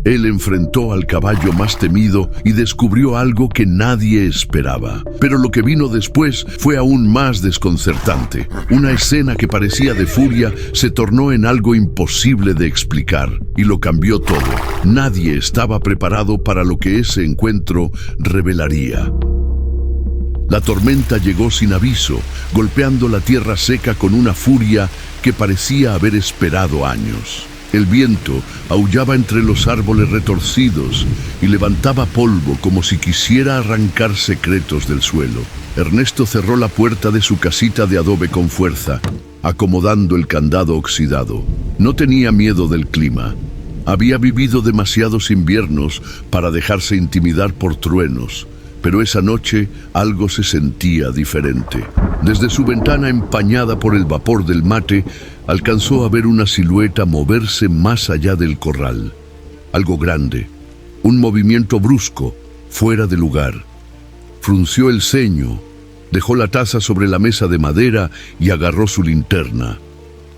Él enfrentó al caballo más temido y descubrió algo que nadie esperaba. Pero lo que vino después fue aún más desconcertante. Una escena que parecía de furia se tornó en algo imposible de explicar y lo cambió todo. Nadie estaba preparado para lo que ese encuentro revelaría. La tormenta llegó sin aviso, golpeando la tierra seca con una furia que parecía haber esperado años. El viento aullaba entre los árboles retorcidos y levantaba polvo como si quisiera arrancar secretos del suelo. Ernesto cerró la puerta de su casita de adobe con fuerza, acomodando el candado oxidado. No tenía miedo del clima. Había vivido demasiados inviernos para dejarse intimidar por truenos, pero esa noche algo se sentía diferente. Desde su ventana empañada por el vapor del mate, alcanzó a ver una silueta moverse más allá del corral. Algo grande, un movimiento brusco, fuera de lugar. Frunció el ceño, dejó la taza sobre la mesa de madera y agarró su linterna.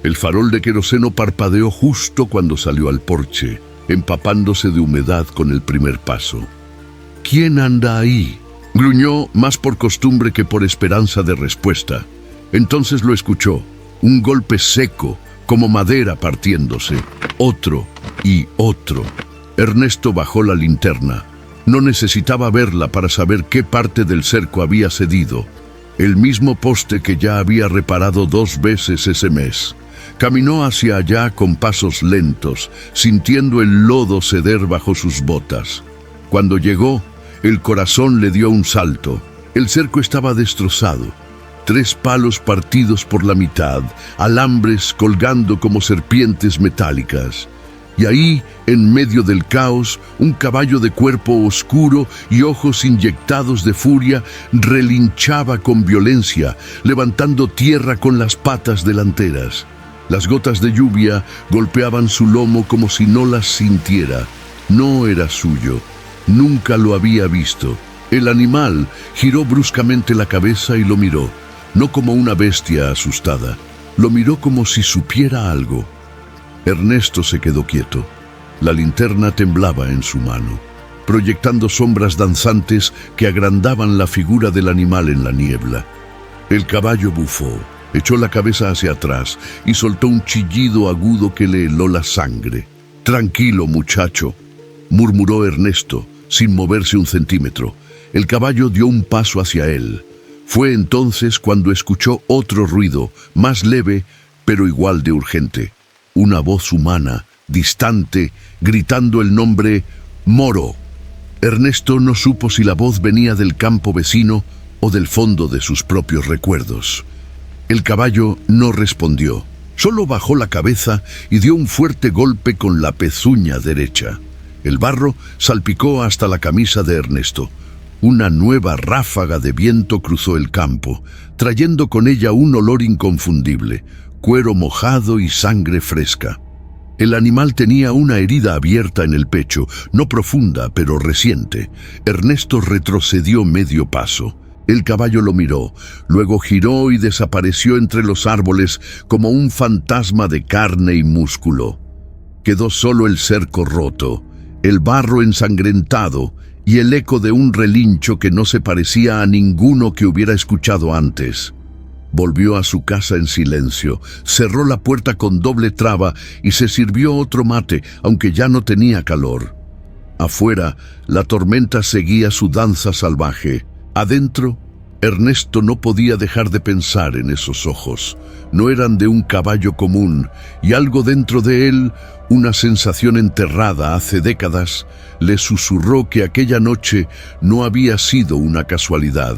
El farol de queroseno parpadeó justo cuando salió al porche, empapándose de humedad con el primer paso. ¿Quién anda ahí?, gruñó, más por costumbre que por esperanza de respuesta. Entonces lo escuchó. Un golpe seco, como madera partiéndose. Otro y otro. Ernesto bajó la linterna. No necesitaba verla para saber qué parte del cerco había cedido. El mismo poste que ya había reparado 2 veces ese mes. Caminó hacia allá con pasos lentos, sintiendo el lodo ceder bajo sus botas. Cuando llegó, el corazón le dio un salto. El cerco estaba destrozado. 3 palos partidos por la mitad, alambres colgando como serpientes metálicas. Y ahí, en medio del caos, un caballo de cuerpo oscuro y ojos inyectados de furia relinchaba con violencia, levantando tierra con las patas delanteras. Las gotas de lluvia golpeaban su lomo como si no las sintiera. No era suyo. Nunca lo había visto. El animal giró bruscamente la cabeza y lo miró. No como una bestia asustada, lo miró como si supiera algo. Ernesto se quedó quieto. La linterna temblaba en su mano, proyectando sombras danzantes que agrandaban la figura del animal en la niebla. El caballo bufó, echó la cabeza hacia atrás y soltó un chillido agudo que le heló la sangre. «Tranquilo, muchacho», murmuró Ernesto, sin moverse un centímetro. El caballo dio un paso hacia él. Fue entonces cuando escuchó otro ruido, más leve, pero igual de urgente. Una voz humana, distante, gritando el nombre «Moro». Ernesto no supo si la voz venía del campo vecino o del fondo de sus propios recuerdos. El caballo no respondió, solo bajó la cabeza y dio un fuerte golpe con la pezuña derecha. El barro salpicó hasta la camisa de Ernesto. Una nueva ráfaga de viento cruzó el campo, trayendo con ella un olor inconfundible, cuero mojado y sangre fresca. El animal tenía una herida abierta en el pecho, no profunda, pero reciente. Ernesto retrocedió medio paso. El caballo lo miró, luego giró y desapareció entre los árboles como un fantasma de carne y músculo. Quedó solo el cerco roto, el barro ensangrentado y el eco de un relincho que no se parecía a ninguno que hubiera escuchado antes. Volvió a su casa en silencio, cerró la puerta con doble traba y se sirvió otro mate, aunque ya no tenía calor. Afuera, la tormenta seguía su danza salvaje. Adentro, Ernesto no podía dejar de pensar en esos ojos. No eran de un caballo común, y algo dentro de él, una sensación enterrada hace décadas, le susurró que aquella noche no había sido una casualidad.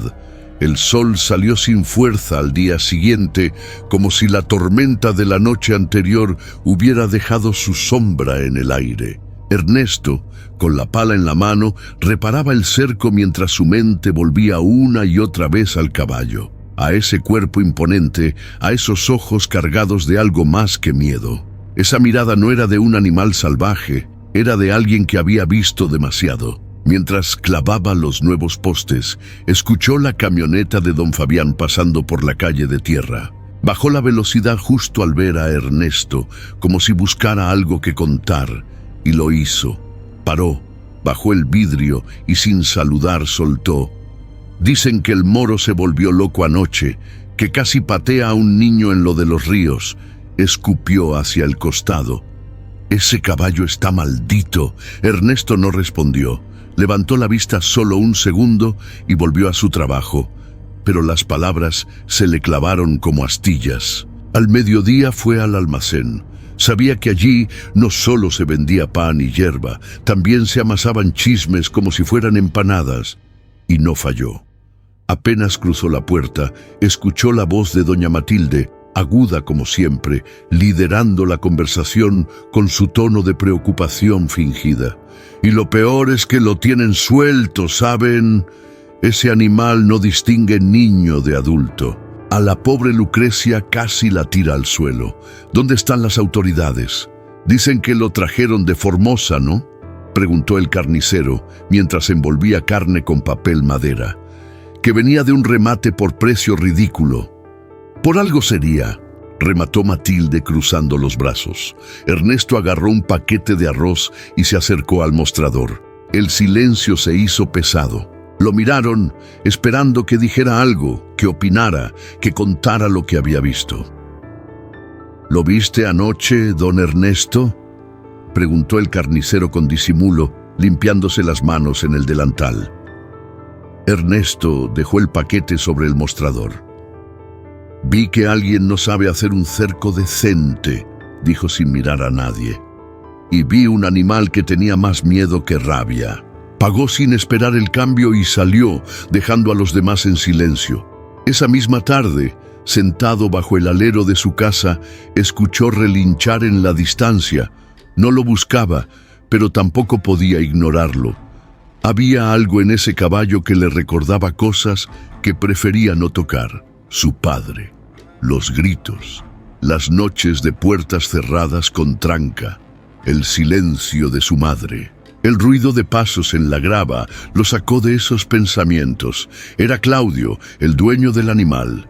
El sol salió sin fuerza al día siguiente, como si la tormenta de la noche anterior hubiera dejado su sombra en el aire. Ernesto, con la pala en la mano, reparaba el cerco mientras su mente volvía una y otra vez al caballo, a ese cuerpo imponente, a esos ojos cargados de algo más que miedo. Esa mirada no era de un animal salvaje, era de alguien que había visto demasiado. Mientras clavaba los nuevos postes, escuchó la camioneta de don Fabián pasando por la calle de tierra. Bajó la velocidad justo al ver a Ernesto, como si buscara algo que contar, y lo hizo. Paró, bajó el vidrio y sin saludar soltó: «Dicen que el moro se volvió loco anoche, que casi patea a un niño en lo de los ríos». Escupió hacia el costado. «Ese caballo está maldito». Ernesto no respondió. Levantó la vista solo un segundo y volvió a su trabajo, pero las palabras se le clavaron como astillas. Al mediodía fue al almacén. Sabía que allí no solo se vendía pan y hierba, también se amasaban chismes como si fueran empanadas. Y no falló. Apenas cruzó la puerta, escuchó la voz de doña Matilde, aguda como siempre, liderando la conversación con su tono de preocupación fingida. «Y lo peor es que lo tienen suelto, ¿saben? Ese animal no distingue niño de adulto». A la pobre Lucrecia casi la tira al suelo. «¿Dónde están las autoridades? Dicen que lo trajeron de Formosa, ¿no?», preguntó el carnicero mientras envolvía carne con papel madera. «Que venía de un remate por precio ridículo». «Por algo sería», remató Matilde cruzando los brazos. Ernesto agarró un paquete de arroz y se acercó al mostrador. El silencio se hizo pesado. Lo miraron, esperando que dijera algo, que opinara, que contara lo que había visto. «¿Lo viste anoche, don Ernesto?», preguntó el carnicero con disimulo, limpiándose las manos en el delantal. Ernesto dejó el paquete sobre el mostrador. «Vi que alguien no sabe hacer un cerco decente», dijo sin mirar a nadie. «Y vi un animal que tenía más miedo que rabia». Pagó sin esperar el cambio y salió, dejando a los demás en silencio. Esa misma tarde, sentado bajo el alero de su casa, escuchó relinchar en la distancia. No lo buscaba, pero tampoco podía ignorarlo. Había algo en ese caballo que le recordaba cosas que prefería no tocar. Su padre, los gritos, las noches de puertas cerradas con tranca, el silencio de su madre. El ruido de pasos en la grava lo sacó de esos pensamientos. Era Claudio, el dueño del animal.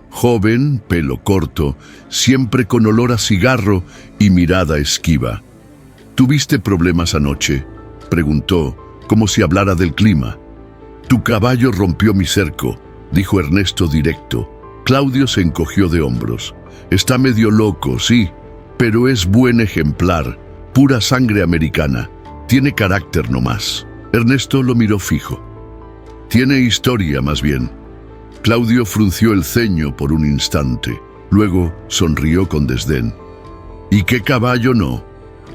Joven, pelo corto, siempre con olor a cigarro y mirada esquiva. «¿Tuviste problemas anoche?», preguntó, como si hablara del clima. «Tu caballo rompió mi cerco», dijo Ernesto directo. Claudio se encogió de hombros. «Está medio loco, sí, pero es buen ejemplar, pura sangre americana. Tiene carácter nomás». Ernesto lo miró fijo. «Tiene historia, más bien». Claudio frunció el ceño por un instante. Luego sonrió con desdén. «¿Y qué caballo no?».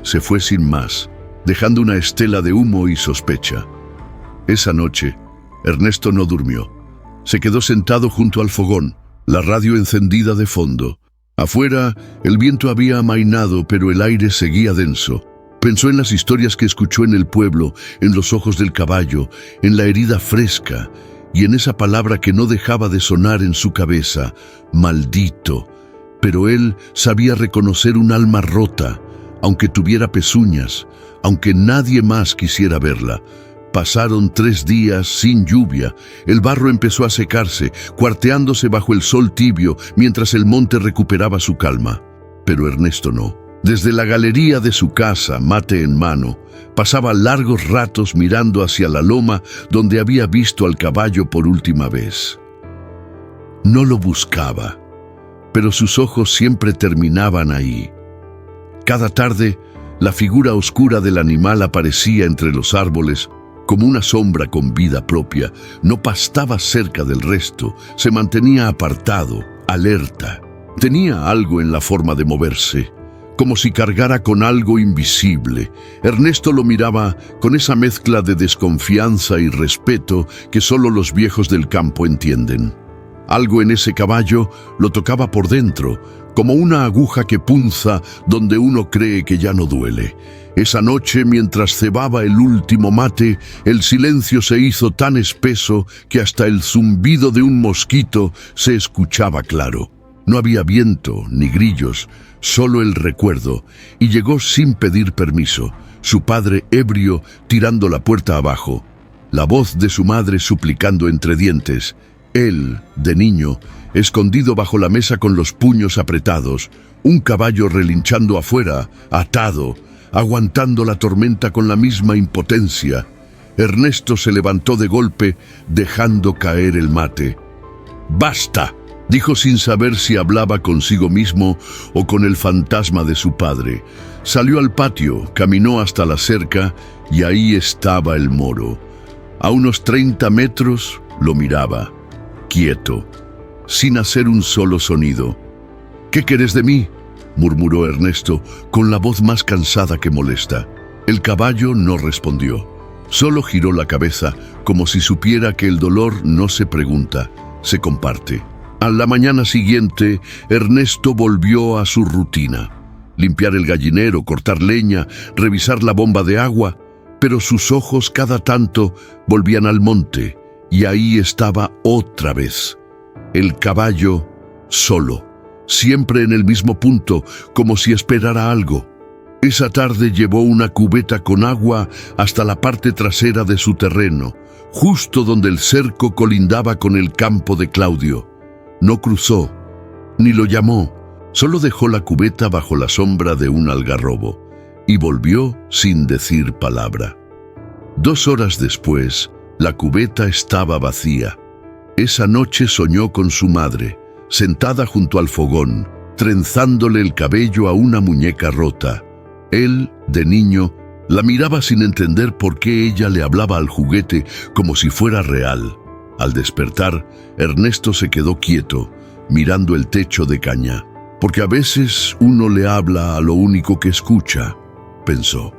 Se fue sin más, dejando una estela de humo y sospecha. Esa noche, Ernesto no durmió. Se quedó sentado junto al fogón, la radio encendida de fondo. Afuera, el viento había amainado, pero el aire seguía denso. Pensó en las historias que escuchó en el pueblo, en los ojos del caballo, en la herida fresca y en esa palabra que no dejaba de sonar en su cabeza: maldito. Pero él sabía reconocer un alma rota, aunque tuviera pezuñas, aunque nadie más quisiera verla. Pasaron 3 días sin lluvia. El barro empezó a secarse, cuarteándose bajo el sol tibio, mientras el monte recuperaba su calma. Pero Ernesto no. Desde la galería de su casa, mate en mano, pasaba largos ratos mirando hacia la loma donde había visto al caballo por última vez. No lo buscaba, pero sus ojos siempre terminaban ahí. Cada tarde, la figura oscura del animal aparecía entre los árboles como una sombra con vida propia. No pastaba cerca del resto, se mantenía apartado, alerta. Tenía algo en la forma de moverse, como si cargara con algo invisible. Ernesto lo miraba con esa mezcla de desconfianza y respeto que solo los viejos del campo entienden. Algo en ese caballo lo tocaba por dentro, como una aguja que punza donde uno cree que ya no duele. Esa noche, mientras cebaba el último mate, el silencio se hizo tan espeso que hasta el zumbido de un mosquito se escuchaba claro. No había viento ni grillos, solo el recuerdo, y llegó sin pedir permiso, su padre ebrio tirando la puerta abajo, la voz de su madre suplicando entre dientes, él, de niño, escondido bajo la mesa con los puños apretados, un caballo relinchando afuera, atado, aguantando la tormenta con la misma impotencia. Ernesto se levantó de golpe, dejando caer el mate. «¡Basta!», dijo sin saber si hablaba consigo mismo o con el fantasma de su padre. Salió al patio, caminó hasta la cerca y ahí estaba el moro. A unos 30 metros lo miraba, quieto, sin hacer un solo sonido. «¿Qué querés de mí?», murmuró Ernesto con la voz más cansada que molesta. El caballo no respondió. Solo giró la cabeza, como si supiera que el dolor no se pregunta, se comparte. A la mañana siguiente, Ernesto volvió a su rutina. Limpiar el gallinero, cortar leña, revisar la bomba de agua, pero sus ojos cada tanto volvían al monte, y ahí estaba otra vez. El caballo solo, siempre en el mismo punto, como si esperara algo. Esa tarde llevó una cubeta con agua hasta la parte trasera de su terreno, justo donde el cerco colindaba con el campo de Claudio. No cruzó, ni lo llamó, solo dejó la cubeta bajo la sombra de un algarrobo y volvió sin decir palabra. 2 horas después, la cubeta estaba vacía. Esa noche soñó con su madre, sentada junto al fogón, trenzándole el cabello a una muñeca rota. Él, de niño, la miraba sin entender por qué ella le hablaba al juguete como si fuera real. Al despertar, Ernesto se quedó quieto, mirando el techo de caña. «Porque a veces uno le habla a lo único que escucha», pensó.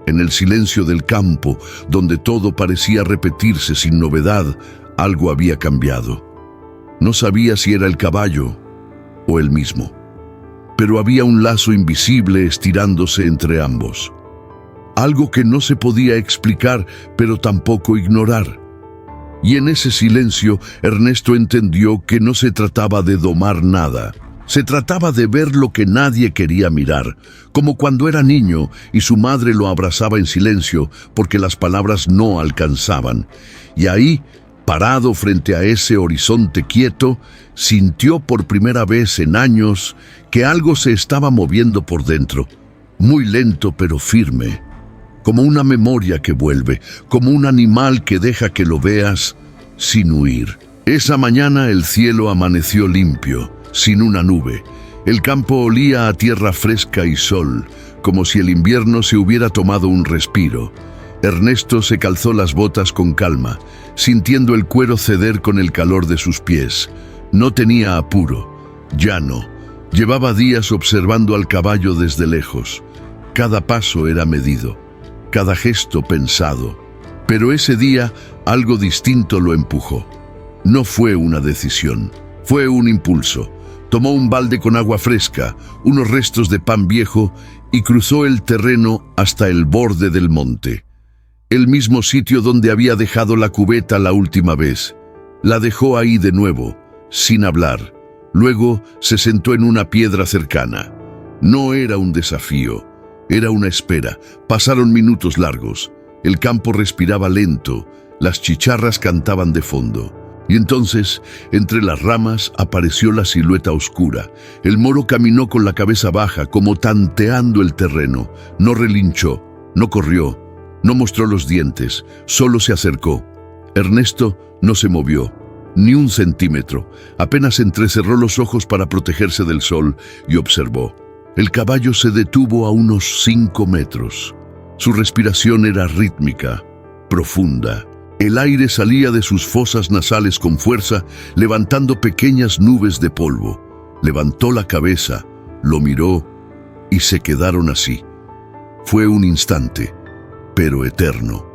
En el silencio del campo, donde todo parecía repetirse sin novedad, algo había cambiado. No sabía si era el caballo o él mismo, pero había un lazo invisible estirándose entre ambos. Algo que no se podía explicar, pero tampoco ignorar. Y en ese silencio, Ernesto entendió que no se trataba de domar nada. Se trataba de ver lo que nadie quería mirar, como cuando era niño y su madre lo abrazaba en silencio porque las palabras no alcanzaban. Y ahí, parado frente a ese horizonte quieto, sintió por primera vez en años que algo se estaba moviendo por dentro, muy lento pero firme, como una memoria que vuelve, como un animal que deja que lo veas sin huir. Esa mañana el cielo amaneció limpio, sin una nube. El campo olía a tierra fresca y sol, como si el invierno se hubiera tomado un respiro. Ernesto se calzó las botas con calma, sintiendo el cuero ceder con el calor de sus pies. No tenía apuro, ya no. Llevaba días observando al caballo desde lejos. Cada paso era medido, cada gesto pensado. Pero ese día algo distinto lo empujó. No fue una decisión, fue un impulso. Tomó un balde con agua fresca, unos restos de pan viejo y cruzó el terreno hasta el borde del monte. El mismo sitio donde había dejado la cubeta la última vez. La dejó ahí de nuevo, sin hablar. Luego se sentó en una piedra cercana. No era un desafío, era una espera. Pasaron minutos largos. El campo respiraba lento, las chicharras cantaban de fondo. Y entonces, entre las ramas, apareció la silueta oscura. El moro caminó con la cabeza baja, como tanteando el terreno. No relinchó, no corrió, no mostró los dientes, solo se acercó. Ernesto no se movió, ni un centímetro. Apenas entrecerró los ojos para protegerse del sol y observó. El caballo se detuvo a unos 5 metros. Su respiración era rítmica, profunda. El aire salía de sus fosas nasales con fuerza, levantando pequeñas nubes de polvo. Levantó la cabeza, lo miró y se quedaron así. Fue un instante, pero eterno.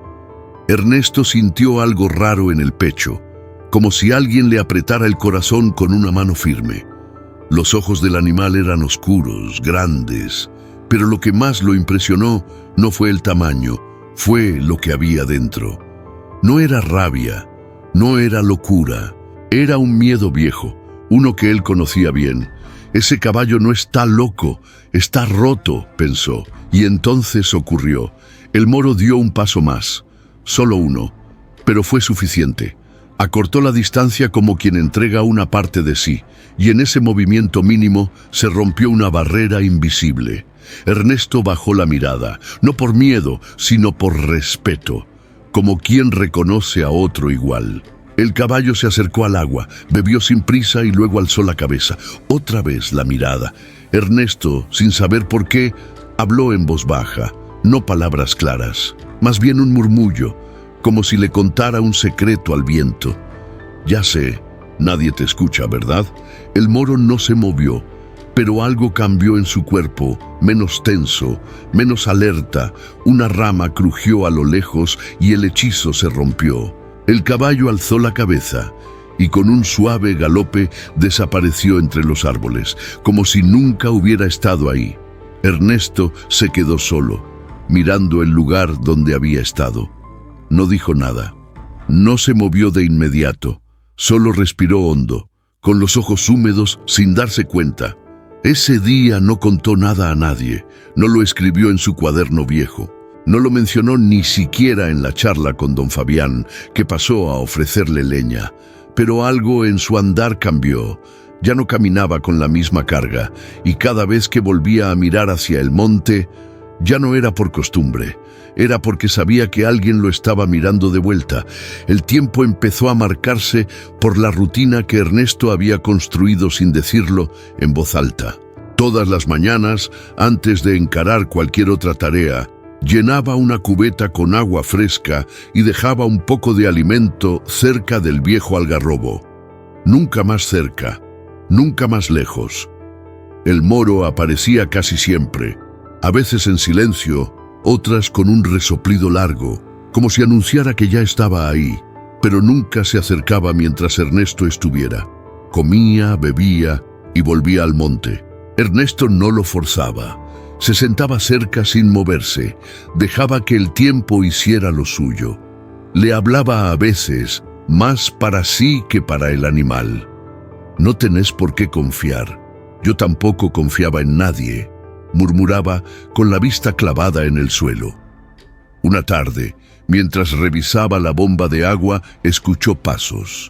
Ernesto sintió algo raro en el pecho, como si alguien le apretara el corazón con una mano firme. Los ojos del animal eran oscuros, grandes, pero lo que más lo impresionó no fue el tamaño, fue lo que había dentro. No era rabia, no era locura, era un miedo viejo, uno que él conocía bien. Ese caballo no está loco, está roto, pensó, y entonces ocurrió. El moro dio un paso más, solo uno, pero fue suficiente. Acortó la distancia como quien entrega una parte de sí, y en ese movimiento mínimo se rompió una barrera invisible. Ernesto bajó la mirada, no por miedo, sino por respeto, como quien reconoce a otro igual. El caballo se acercó al agua, bebió sin prisa y luego alzó la cabeza. Otra vez la mirada. Ernesto, sin saber por qué, habló en voz baja, no palabras claras, más bien un murmullo, como si le contara un secreto al viento. Ya sé, nadie te escucha, ¿verdad? El moro no se movió, pero algo cambió en su cuerpo, menos tenso, menos alerta. Una rama crujió a lo lejos y el hechizo se rompió. El caballo alzó la cabeza y con un suave galope desapareció entre los árboles, como si nunca hubiera estado ahí. Ernesto se quedó solo, mirando el lugar donde había estado. No dijo nada. No se movió de inmediato, solo respiró hondo, con los ojos húmedos sin darse cuenta. Ese día no contó nada a nadie, no lo escribió en su cuaderno viejo. No lo mencionó ni siquiera en la charla con don Fabián, que pasó a ofrecerle leña. Pero algo en su andar cambió. Ya no caminaba con la misma carga, y cada vez que volvía a mirar hacia el monte, ya no era por costumbre, era porque sabía que alguien lo estaba mirando de vuelta. El tiempo empezó a marcarse por la rutina que Ernesto había construido sin decirlo en voz alta. Todas las mañanas, antes de encarar cualquier otra tarea, llenaba una cubeta con agua fresca y dejaba un poco de alimento cerca del viejo algarrobo. Nunca más cerca, nunca más lejos. El moro aparecía casi siempre, a veces en silencio, otras con un resoplido largo, como si anunciara que ya estaba ahí, pero nunca se acercaba mientras Ernesto estuviera. Comía, bebía y volvía al monte. Ernesto no lo forzaba. Se sentaba cerca sin moverse, dejaba que el tiempo hiciera lo suyo. Le hablaba a veces, más para sí que para el animal. No tenés por qué confiar. Yo tampoco confiaba en nadie, murmuraba con la vista clavada en el suelo. Una tarde, mientras revisaba la bomba de agua, escuchó pasos.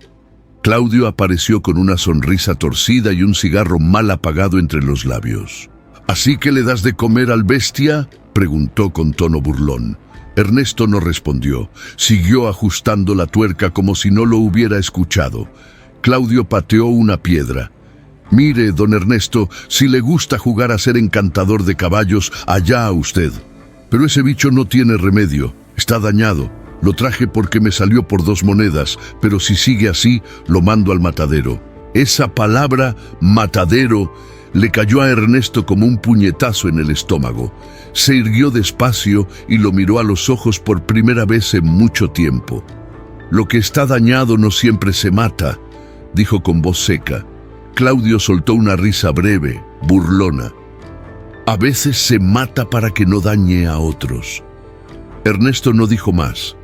Claudio apareció con una sonrisa torcida y un cigarro mal apagado entre los labios. ¿Así que le das de comer al bestia?, preguntó con tono burlón. Ernesto no respondió. Siguió ajustando la tuerca como si no lo hubiera escuchado. Claudio pateó una piedra. Mire, don Ernesto, si le gusta jugar a ser encantador de caballos, allá a usted. Pero ese bicho no tiene remedio, está dañado. Lo traje porque me salió por 2 monedas, pero si sigue así, lo mando al matadero. Esa palabra, matadero, le cayó a Ernesto como un puñetazo en el estómago. Se irguió despacio y lo miró a los ojos por primera vez en mucho tiempo. Lo que está dañado no siempre se mata, dijo con voz seca. Claudio soltó una risa breve, burlona. A veces se mata para que no dañe a otros. Ernesto no dijo más,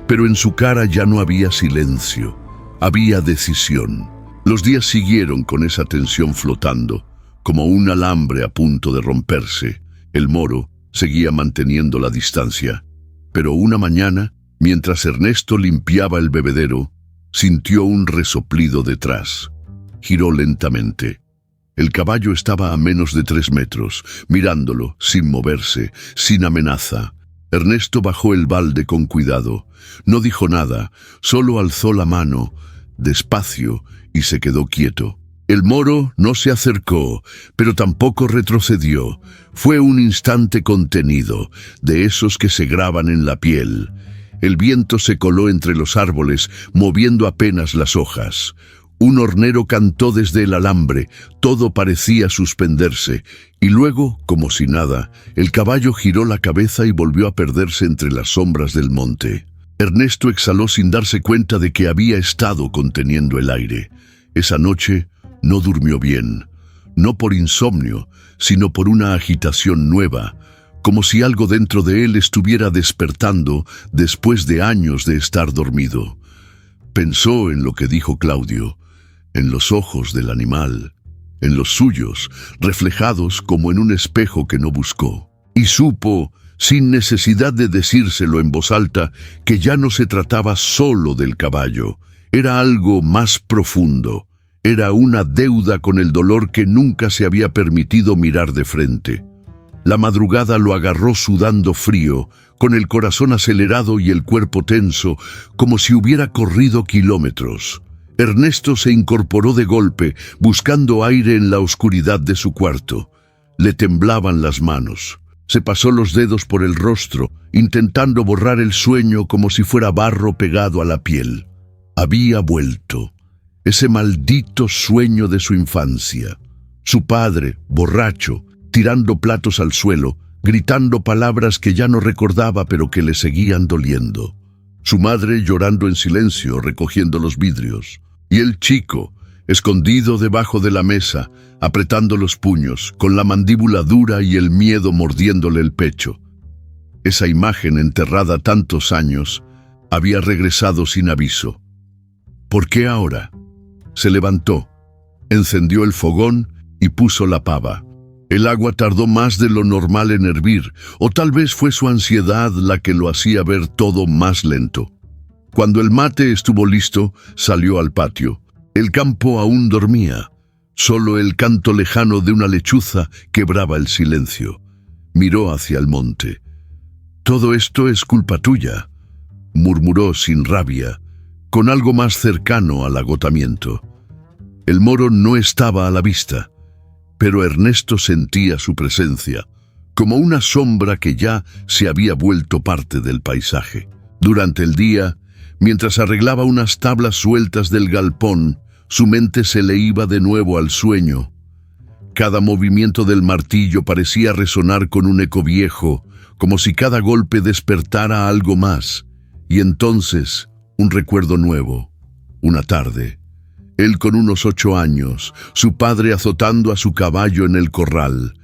pero en su cara ya no había silencio, había decisión. Los días siguieron con esa tensión flotando, como un alambre a punto de romperse. El moro seguía manteniendo la distancia, pero una mañana, mientras Ernesto limpiaba el bebedero, sintió un resoplido detrás. Giró lentamente. El caballo estaba a menos de 3 metros, mirándolo, sin moverse, sin amenaza. Ernesto bajó el balde con cuidado. No dijo nada, solo alzó la mano, despacio, y se quedó quieto. El moro no se acercó, pero tampoco retrocedió. Fue un instante contenido, de esos que se graban en la piel. El viento se coló entre los árboles, moviendo apenas las hojas. Un hornero cantó desde el alambre, todo parecía suspenderse, y luego, como si nada, el caballo giró la cabeza y volvió a perderse entre las sombras del monte. Ernesto exhaló sin darse cuenta de que había estado conteniendo el aire. Esa noche no durmió bien, no por insomnio, sino por una agitación nueva, como si algo dentro de él estuviera despertando después de años de estar dormido. Pensó en lo que dijo Claudio, en los ojos del animal, en los suyos, reflejados como en un espejo que no buscó, y supo, sin necesidad de decírselo en voz alta, que ya no se trataba solo del caballo, era algo más profundo, era una deuda con el dolor que nunca se había permitido mirar de frente. La madrugada lo agarró sudando frío, con el corazón acelerado y el cuerpo tenso, como si hubiera corrido kilómetros. Ernesto se incorporó de golpe, buscando aire en la oscuridad de su cuarto. Le temblaban las manos. Se pasó los dedos por el rostro, intentando borrar el sueño como si fuera barro pegado a la piel. Había vuelto. Ese maldito sueño de su infancia. Su padre, borracho, tirando platos al suelo, gritando palabras que ya no recordaba pero que le seguían doliendo. Su madre llorando en silencio, recogiendo los vidrios. Y el chico, escondido debajo de la mesa, apretando los puños, con la mandíbula dura y el miedo mordiéndole el pecho. Esa imagen, enterrada tantos años, había regresado sin aviso. ¿Por qué ahora? Se levantó, encendió el fogón y puso la pava. El agua tardó más de lo normal en hervir, o tal vez fue su ansiedad la que lo hacía ver todo más lento. Cuando el mate estuvo listo, salió al patio. El campo aún dormía. Solo el canto lejano de una lechuza quebraba el silencio. Miró hacia el monte. «Todo esto es culpa tuya», murmuró sin rabia, con algo más cercano al agotamiento. El moro no estaba a la vista, pero Ernesto sentía su presencia, como una sombra que ya se había vuelto parte del paisaje. Durante el día, mientras arreglaba unas tablas sueltas del galpón, su mente se le iba de nuevo al sueño. Cada movimiento del martillo parecía resonar con un eco viejo, como si cada golpe despertara algo más. Y entonces, un recuerdo nuevo. Una tarde, él con unos 8 años, su padre azotando a su caballo en el corral.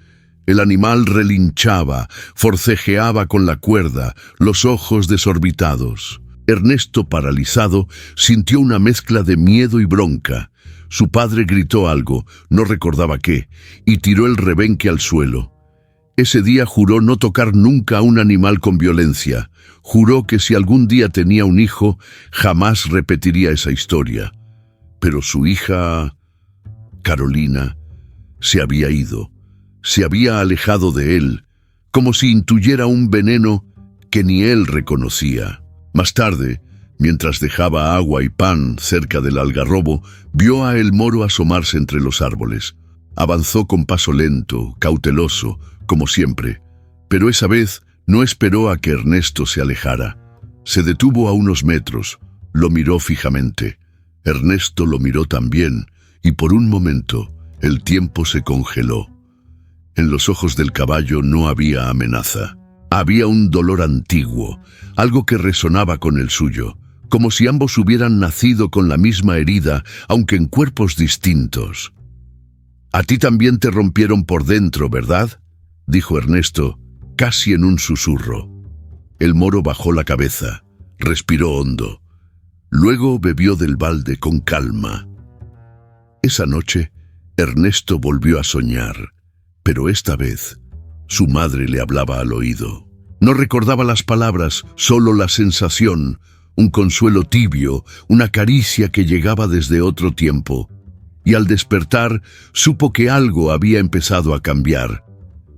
El animal relinchaba, forcejeaba con la cuerda, los ojos desorbitados. Ernesto, paralizado, sintió una mezcla de miedo y bronca. Su padre gritó algo, no recordaba qué, y tiró el rebenque al suelo. Ese día juró no tocar nunca a un animal con violencia. Juró que si algún día tenía un hijo, jamás repetiría esa historia. Pero su hija, Carolina, se había ido. Se había alejado de él, como si intuyera un veneno que ni él reconocía. Más tarde, mientras dejaba agua y pan cerca del algarrobo, vio a el moro asomarse entre los árboles. Avanzó con paso lento, cauteloso, como siempre, pero esa vez no esperó a que Ernesto se alejara. Se detuvo a unos metros, lo miró fijamente. Ernesto lo miró también, y por un momento el tiempo se congeló. En los ojos del caballo no había amenaza. Había un dolor antiguo, algo que resonaba con el suyo, como si ambos hubieran nacido con la misma herida, aunque en cuerpos distintos. «A ti también te rompieron por dentro, ¿verdad?», dijo Ernesto, casi en un susurro. El moro bajó la cabeza, respiró hondo. Luego bebió del balde con calma. Esa noche, Ernesto volvió a soñar, pero esta vez su madre le hablaba al oído. No recordaba las palabras, solo la sensación, un consuelo tibio, una caricia que llegaba desde otro tiempo. Y al despertar, supo que algo había empezado a cambiar.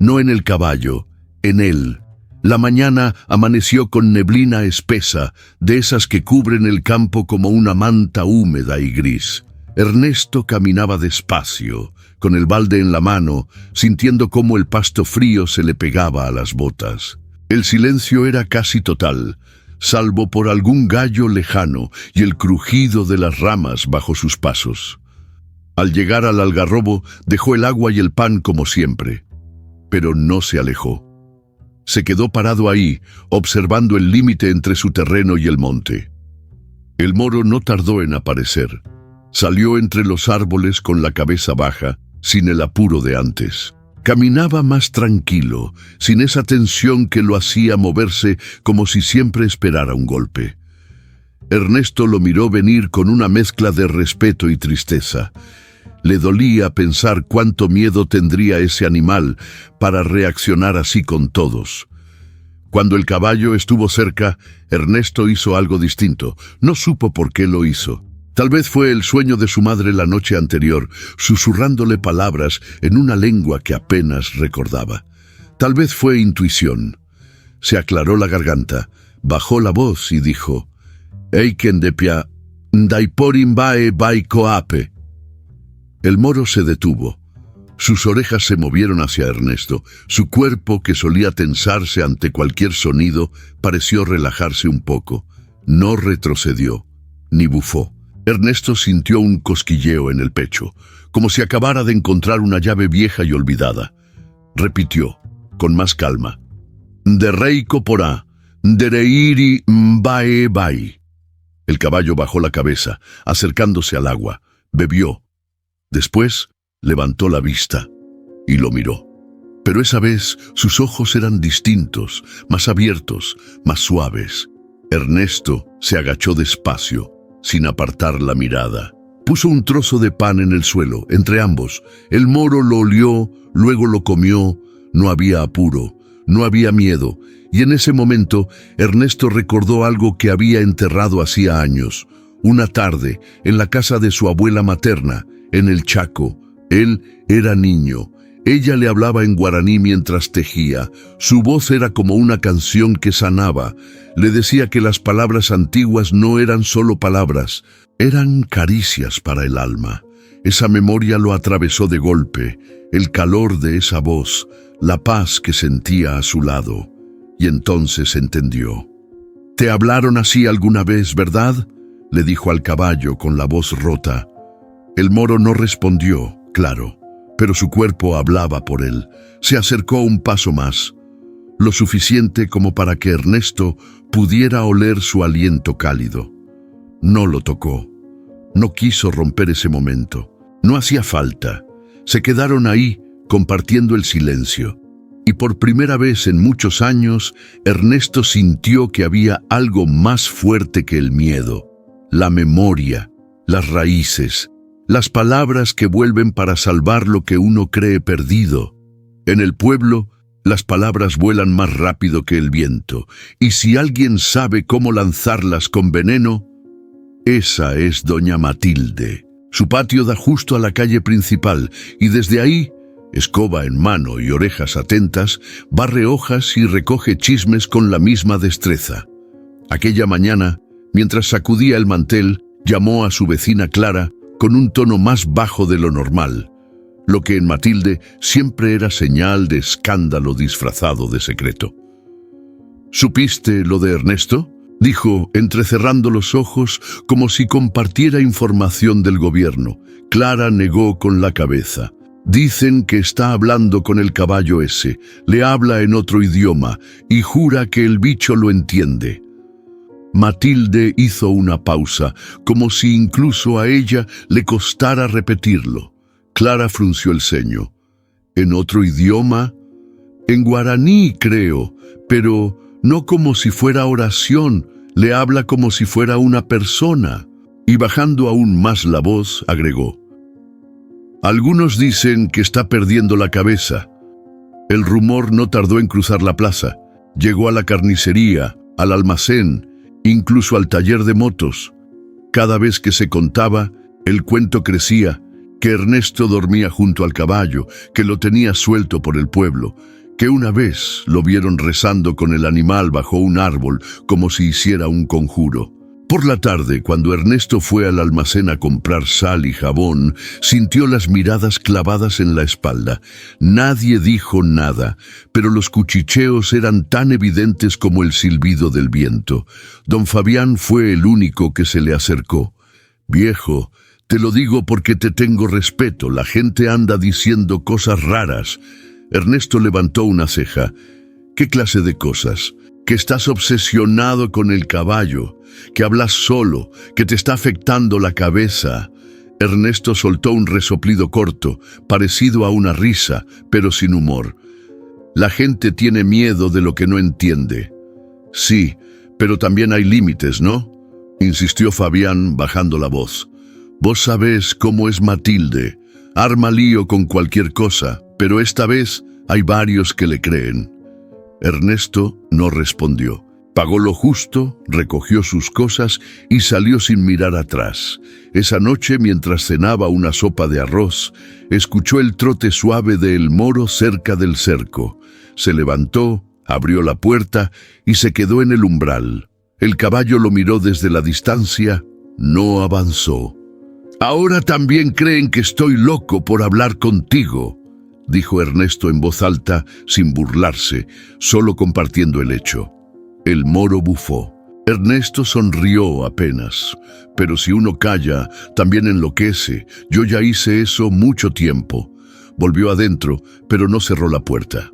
No en el caballo, en él. La mañana amaneció con neblina espesa, de esas que cubren el campo como una manta húmeda y gris. Ernesto caminaba despacio, con el balde en la mano, sintiendo cómo el pasto frío se le pegaba a las botas. El silencio era casi total, salvo por algún gallo lejano y el crujido de las ramas bajo sus pasos. Al llegar al algarrobo, dejó el agua y el pan como siempre, pero no se alejó. Se quedó parado ahí, observando el límite entre su terreno y el monte. El moro no tardó en aparecer. Salió entre los árboles con la cabeza baja, sin el apuro de antes. Caminaba más tranquilo, sin esa tensión que lo hacía moverse como si siempre esperara un golpe. Ernesto lo miró venir con una mezcla de respeto y tristeza. Le dolía pensar cuánto miedo tendría ese animal para reaccionar así con todos. Cuando el caballo estuvo cerca, Ernesto hizo algo distinto. No supo por qué lo hizo. Tal vez fue el sueño de su madre la noche anterior, susurrándole palabras en una lengua que apenas recordaba. Tal vez fue intuición. Se aclaró la garganta, bajó la voz y dijo: «Eiken depia, daiporin bae coape». El moro se detuvo. Sus orejas se movieron hacia Ernesto. Su cuerpo, que solía tensarse ante cualquier sonido, pareció relajarse un poco. No retrocedió, ni bufó. Ernesto sintió un cosquilleo en el pecho, como si acabara de encontrar una llave vieja y olvidada. Repitió, con más calma: «De rey coporá, de reiri bae bai». El caballo bajó la cabeza, acercándose al agua. Bebió. Después levantó la vista y lo miró. Pero esa vez sus ojos eran distintos, más abiertos, más suaves. Ernesto se agachó despacio, sin apartar la mirada. Puso un trozo de pan en el suelo, entre ambos. El moro lo olió, luego lo comió. No había apuro, no había miedo. Y en ese momento, Ernesto recordó algo que había enterrado hacía años. Una tarde, en la casa de su abuela materna, en el Chaco. Él era niño. Ella le hablaba en guaraní mientras tejía. Su voz era como una canción que sanaba. Le decía que las palabras antiguas no eran solo palabras, eran caricias para el alma. Esa memoria lo atravesó de golpe, el calor de esa voz, la paz que sentía a su lado. Y entonces entendió. «Te hablaron así alguna vez, ¿verdad?», le dijo al caballo con la voz rota. El moro no respondió, claro, pero su cuerpo hablaba por él. Se acercó un paso más, lo suficiente como para que Ernesto pudiera oler su aliento cálido. No lo tocó. No quiso romper ese momento. No hacía falta. Se quedaron ahí, compartiendo el silencio. Y por primera vez en muchos años, Ernesto sintió que había algo más fuerte que el miedo. La memoria, las raíces, las palabras que vuelven para salvar lo que uno cree perdido. En el pueblo, las palabras vuelan más rápido que el viento, y si alguien sabe cómo lanzarlas con veneno, esa es doña Matilde. Su patio da justo a la calle principal, y desde ahí, escoba en mano y orejas atentas, barre hojas y recoge chismes con la misma destreza. Aquella mañana, mientras sacudía el mantel, llamó a su vecina Clara con un tono más bajo de lo normal, lo que en Matilde siempre era señal de escándalo disfrazado de secreto. «¿Supiste lo de Ernesto?», dijo, entrecerrando los ojos como si compartiera información del gobierno. Clara negó con la cabeza. «Dicen que está hablando con el caballo ese, le habla en otro idioma y jura que el bicho lo entiende». Matilde hizo una pausa, como si incluso a ella le costara repetirlo. Clara frunció el ceño. «¿En otro idioma?». «En guaraní, creo, pero no como si fuera oración, le habla como si fuera una persona». Y bajando aún más la voz, agregó: «Algunos dicen que está perdiendo la cabeza». El rumor no tardó en cruzar la plaza. Llegó a la carnicería, al almacén, incluso al taller de motos. Cada vez que se contaba, el cuento crecía, que Ernesto dormía junto al caballo, que lo tenía suelto por el pueblo, que una vez lo vieron rezando con el animal bajo un árbol como si hiciera un conjuro. Por la tarde, cuando Ernesto fue al almacén a comprar sal y jabón, sintió las miradas clavadas en la espalda. Nadie dijo nada, pero los cuchicheos eran tan evidentes como el silbido del viento. Don Fabián fue el único que se le acercó. «Viejo, te lo digo porque te tengo respeto, la gente anda diciendo cosas raras». Ernesto levantó una ceja. «¿Qué clase de cosas?». «Que estás obsesionado con el caballo, que hablas solo, que te está afectando la cabeza». Ernesto soltó un resoplido corto, parecido a una risa, pero sin humor. «La gente tiene miedo de lo que no entiende». «Sí, pero también hay límites, ¿no?», insistió Fabián, bajando la voz. «Vos sabés cómo es Matilde. Arma lío con cualquier cosa, pero esta vez hay varios que le creen». Ernesto no respondió. Pagó lo justo, recogió sus cosas y salió sin mirar atrás. Esa noche, mientras cenaba una sopa de arroz, escuchó el trote suave del moro cerca del cerco. Se levantó, abrió la puerta y se quedó en el umbral. El caballo lo miró desde la distancia, no avanzó. «Ahora también creen que estoy loco por hablar contigo», dijo Ernesto en voz alta, sin burlarse, solo compartiendo el hecho. El moro bufó. Ernesto sonrió apenas. «Pero si uno calla, también enloquece. Yo ya hice eso mucho tiempo». Volvió adentro, pero no cerró la puerta.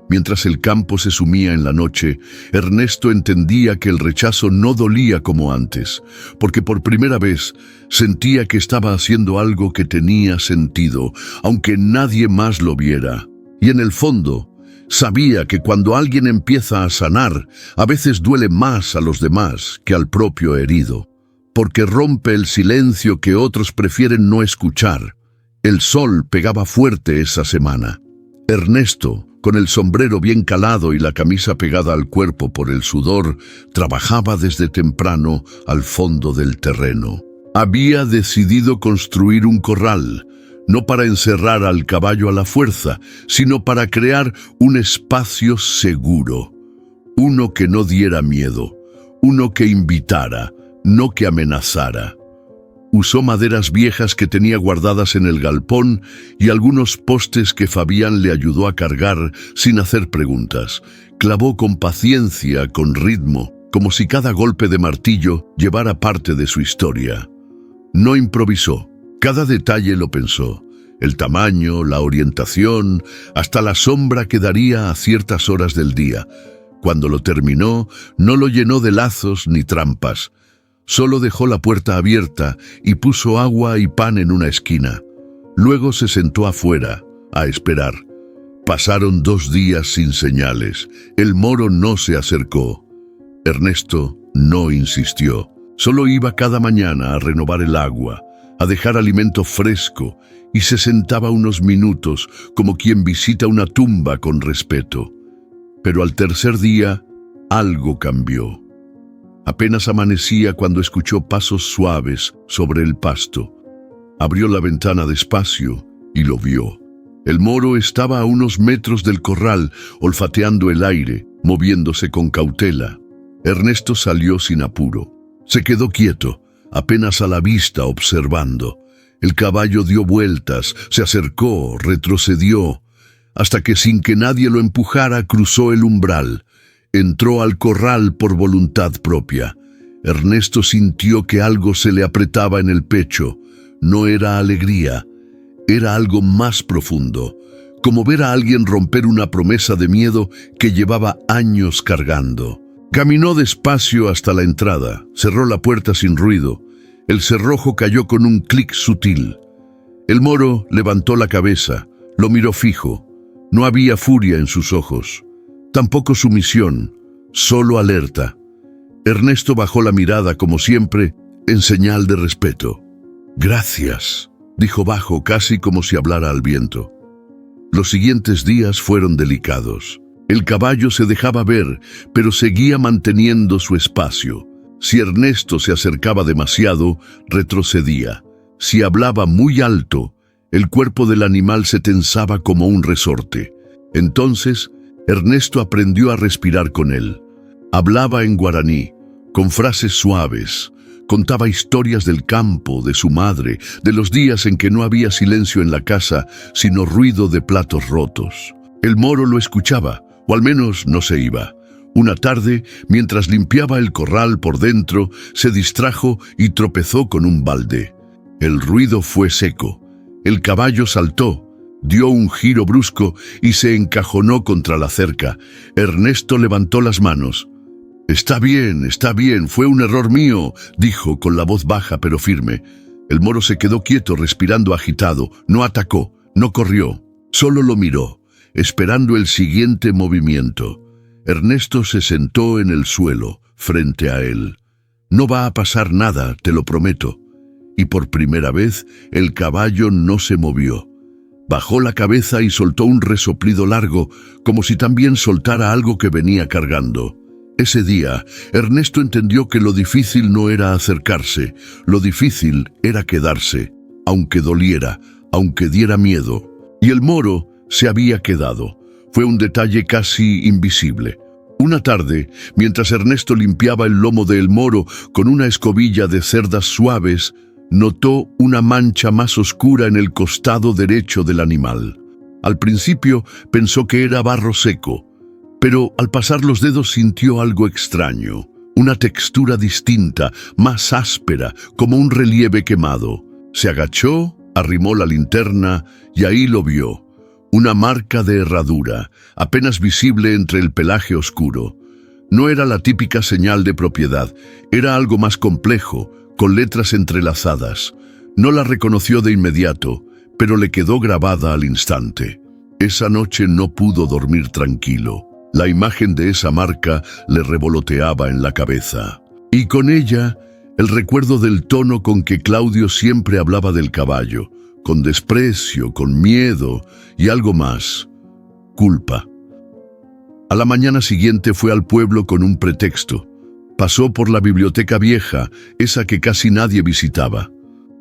Mientras el campo se sumía en la noche, Ernesto entendía que el rechazo no dolía como antes, porque por primera vez sentía que estaba haciendo algo que tenía sentido, aunque nadie más lo viera. Y en el fondo, sabía que cuando alguien empieza a sanar, a veces duele más a los demás que al propio herido, porque rompe el silencio que otros prefieren no escuchar. El sol pegaba fuerte esa semana. Ernesto, con el sombrero bien calado y la camisa pegada al cuerpo por el sudor, trabajaba desde temprano al fondo del terreno. Había decidido construir un corral, no para encerrar al caballo a la fuerza, sino para crear un espacio seguro. Uno que no diera miedo, uno que invitara, no que amenazara. Usó maderas viejas que tenía guardadas en el galpón y algunos postes que Fabián le ayudó a cargar sin hacer preguntas. Clavó con paciencia, con ritmo, como si cada golpe de martillo llevara parte de su historia. No improvisó, cada detalle lo pensó. El tamaño, la orientación, hasta la sombra que daría a ciertas horas del día. Cuando lo terminó, no lo llenó de lazos ni trampas. Solo dejó la puerta abierta y puso agua y pan en una esquina. Luego se sentó afuera, a esperar. Pasaron 2 días sin señales. El moro no se acercó. Ernesto no insistió. Solo iba cada mañana a renovar el agua, a dejar alimento fresco, y se sentaba unos minutos como quien visita una tumba con respeto. Pero al tercer día, algo cambió. Apenas amanecía cuando escuchó pasos suaves sobre el pasto. Abrió la ventana despacio y lo vio. El moro estaba a unos metros del corral, olfateando el aire, moviéndose con cautela. Ernesto salió sin apuro. Se quedó quieto, apenas a la vista, observando. El caballo dio vueltas, se acercó, retrocedió, hasta que sin que nadie lo empujara cruzó el umbral. Entró al corral por voluntad propia. Ernesto sintió que algo se le apretaba en el pecho. No era alegría, era algo más profundo, como ver a alguien romper una promesa de miedo que llevaba años cargando. Caminó despacio hasta la entrada, cerró la puerta sin ruido. El cerrojo cayó con un clic sutil. El moro levantó la cabeza, lo miró fijo. No había furia en sus ojos. Tampoco sumisión, solo alerta. Ernesto bajó la mirada, como siempre, en señal de respeto. «Gracias», dijo bajo, casi como si hablara al viento. Los siguientes días fueron delicados. El caballo se dejaba ver, pero seguía manteniendo su espacio. Si Ernesto se acercaba demasiado, retrocedía. Si hablaba muy alto, el cuerpo del animal se tensaba como un resorte. Entonces, Ernesto aprendió a respirar con él. Hablaba en guaraní, con frases suaves. Contaba historias del campo, de su madre, de los días en que no había silencio en la casa, sino ruido de platos rotos. El moro lo escuchaba, o al menos no se iba. Una tarde, mientras limpiaba el corral por dentro, se distrajo y tropezó con un balde. El ruido fue seco. El caballo saltó. Dio un giro brusco y se encajonó contra la cerca. Ernesto levantó las manos. Está bien, fue un error mío», dijo con la voz baja pero firme. El moro se quedó quieto, respirando agitado. No atacó, no corrió, solo lo miró, esperando el siguiente movimiento. Ernesto se sentó en el suelo, frente a él. «No va a pasar nada, te lo prometo». Y por primera vez, el caballo no se movió. Bajó la cabeza y soltó un resoplido largo, como si también soltara algo que venía cargando. Ese día, Ernesto entendió que lo difícil no era acercarse, lo difícil era quedarse, aunque doliera, aunque diera miedo. Y el moro se había quedado. Fue un detalle casi invisible. Una tarde, mientras Ernesto limpiaba el lomo del moro con una escobilla de cerdas suaves, notó una mancha más oscura en el costado derecho del animal. Al principio pensó que era barro seco, pero al pasar los dedos sintió algo extraño, una textura distinta, más áspera, como un relieve quemado. Se agachó, arrimó la linterna y ahí lo vio. Una marca de herradura, apenas visible entre el pelaje oscuro. No era la típica señal de propiedad, era algo más complejo, con letras entrelazadas. No la reconoció de inmediato, pero le quedó grabada al instante. Esa noche no pudo dormir tranquilo. La imagen de esa marca le revoloteaba en la cabeza. Y con ella, el recuerdo del tono con que Claudio siempre hablaba del caballo, con desprecio, con miedo y algo más, culpa. A la mañana siguiente fue al pueblo con un pretexto. Pasó por la biblioteca vieja, esa que casi nadie visitaba.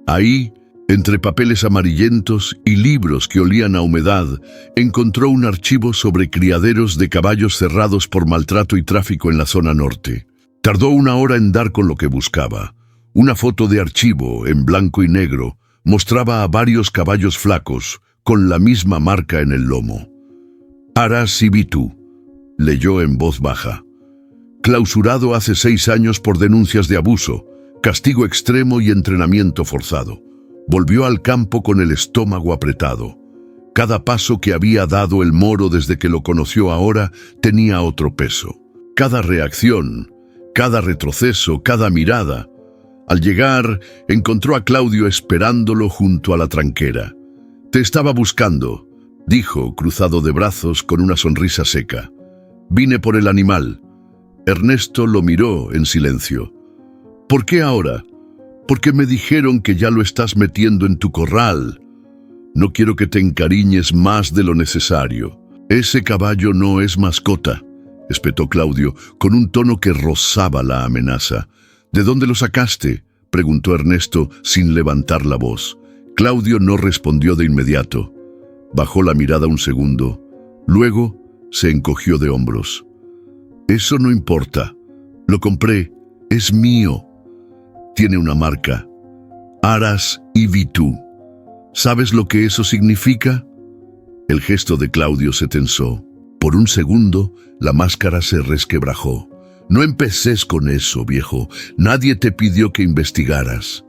Ahí, entre papeles amarillentos y libros que olían a humedad, encontró un archivo sobre criaderos de caballos cerrados por maltrato y tráfico en la zona norte. Tardó 1 hora en dar con lo que buscaba. Una foto de archivo, en blanco y negro, mostraba a varios caballos flacos, con la misma marca en el lomo. Aras y Vitú, leyó en voz baja. Clausurado hace 6 años por denuncias de abuso, castigo extremo y entrenamiento forzado. Volvió al campo con el estómago apretado. Cada paso que había dado el moro desde que lo conoció ahora tenía otro peso. Cada reacción, cada retroceso, cada mirada. Al llegar, encontró a Claudio esperándolo junto a la tranquera. «Te estaba buscando», dijo, cruzado de brazos con una sonrisa seca. «Vine por el animal». Ernesto lo miró en silencio. «¿Por qué ahora?» «Porque me dijeron que ya lo estás metiendo en tu corral. No quiero que te encariñes más de lo necesario. Ese caballo no es mascota», espetó Claudio, con un tono que rozaba la amenaza. «¿De dónde lo sacaste?», preguntó Ernesto sin levantar la voz. Claudio no respondió de inmediato. Bajó la mirada un segundo. Luego se encogió de hombros. «Eso no importa. Lo compré. Es mío. Tiene una marca. Aras y Vitú. ¿Sabes lo que eso significa?» El gesto de Claudio se tensó. Por un segundo, la máscara se resquebrajó. «No empeces con eso, viejo. Nadie te pidió que investigaras.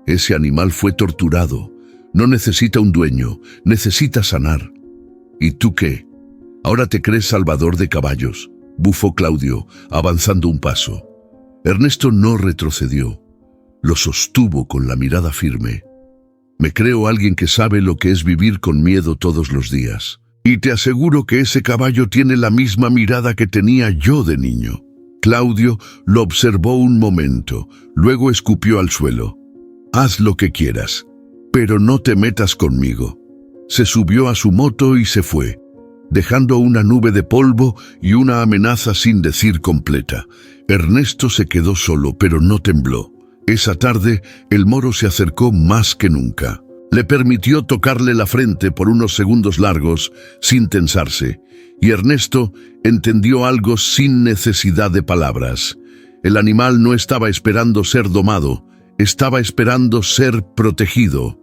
Ese animal fue torturado. No necesita un dueño, necesita sanar. ¿Y tú qué? ¿Ahora te crees salvador de caballos?», bufó Claudio, avanzando un paso. Ernesto no retrocedió. Lo sostuvo con la mirada firme. «Me creo alguien que sabe lo que es vivir con miedo todos los días. Y te aseguro que ese caballo tiene la misma mirada que tenía yo de niño». Claudio lo observó un momento, luego escupió al suelo. «Haz lo que quieras, pero no te metas conmigo». Se subió a su moto y se fue, dejando una nube de polvo y una amenaza sin decir completa. Ernesto se quedó solo, pero no tembló. Esa tarde, el moro se acercó más que nunca. Le permitió tocarle la frente por unos segundos largos, sin tensarse, y Ernesto entendió algo sin necesidad de palabras. El animal no estaba esperando ser domado, estaba esperando ser protegido,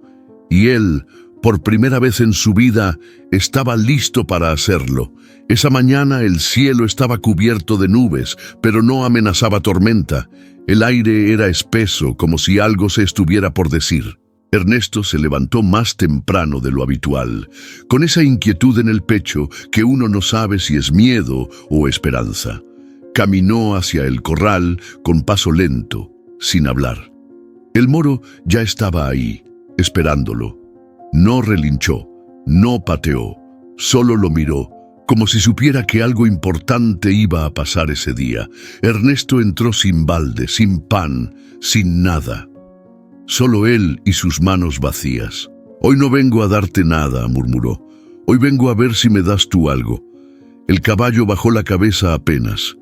y él, por primera vez en su vida, estaba listo para hacerlo. Esa mañana el cielo estaba cubierto de nubes, pero no amenazaba tormenta. El aire era espeso, como si algo se estuviera por decir. Ernesto se levantó más temprano de lo habitual, con esa inquietud en el pecho que uno no sabe si es miedo o esperanza. Caminó hacia el corral con paso lento, sin hablar. El moro ya estaba ahí, esperándolo. No relinchó, no pateó, solo lo miró, como si supiera que algo importante iba a pasar ese día. Ernesto entró sin balde, sin pan, sin nada. Solo él y sus manos vacías. «Hoy no vengo a darte nada», murmuró. «Hoy vengo a ver si me das tú algo». El caballo bajó la cabeza apenas.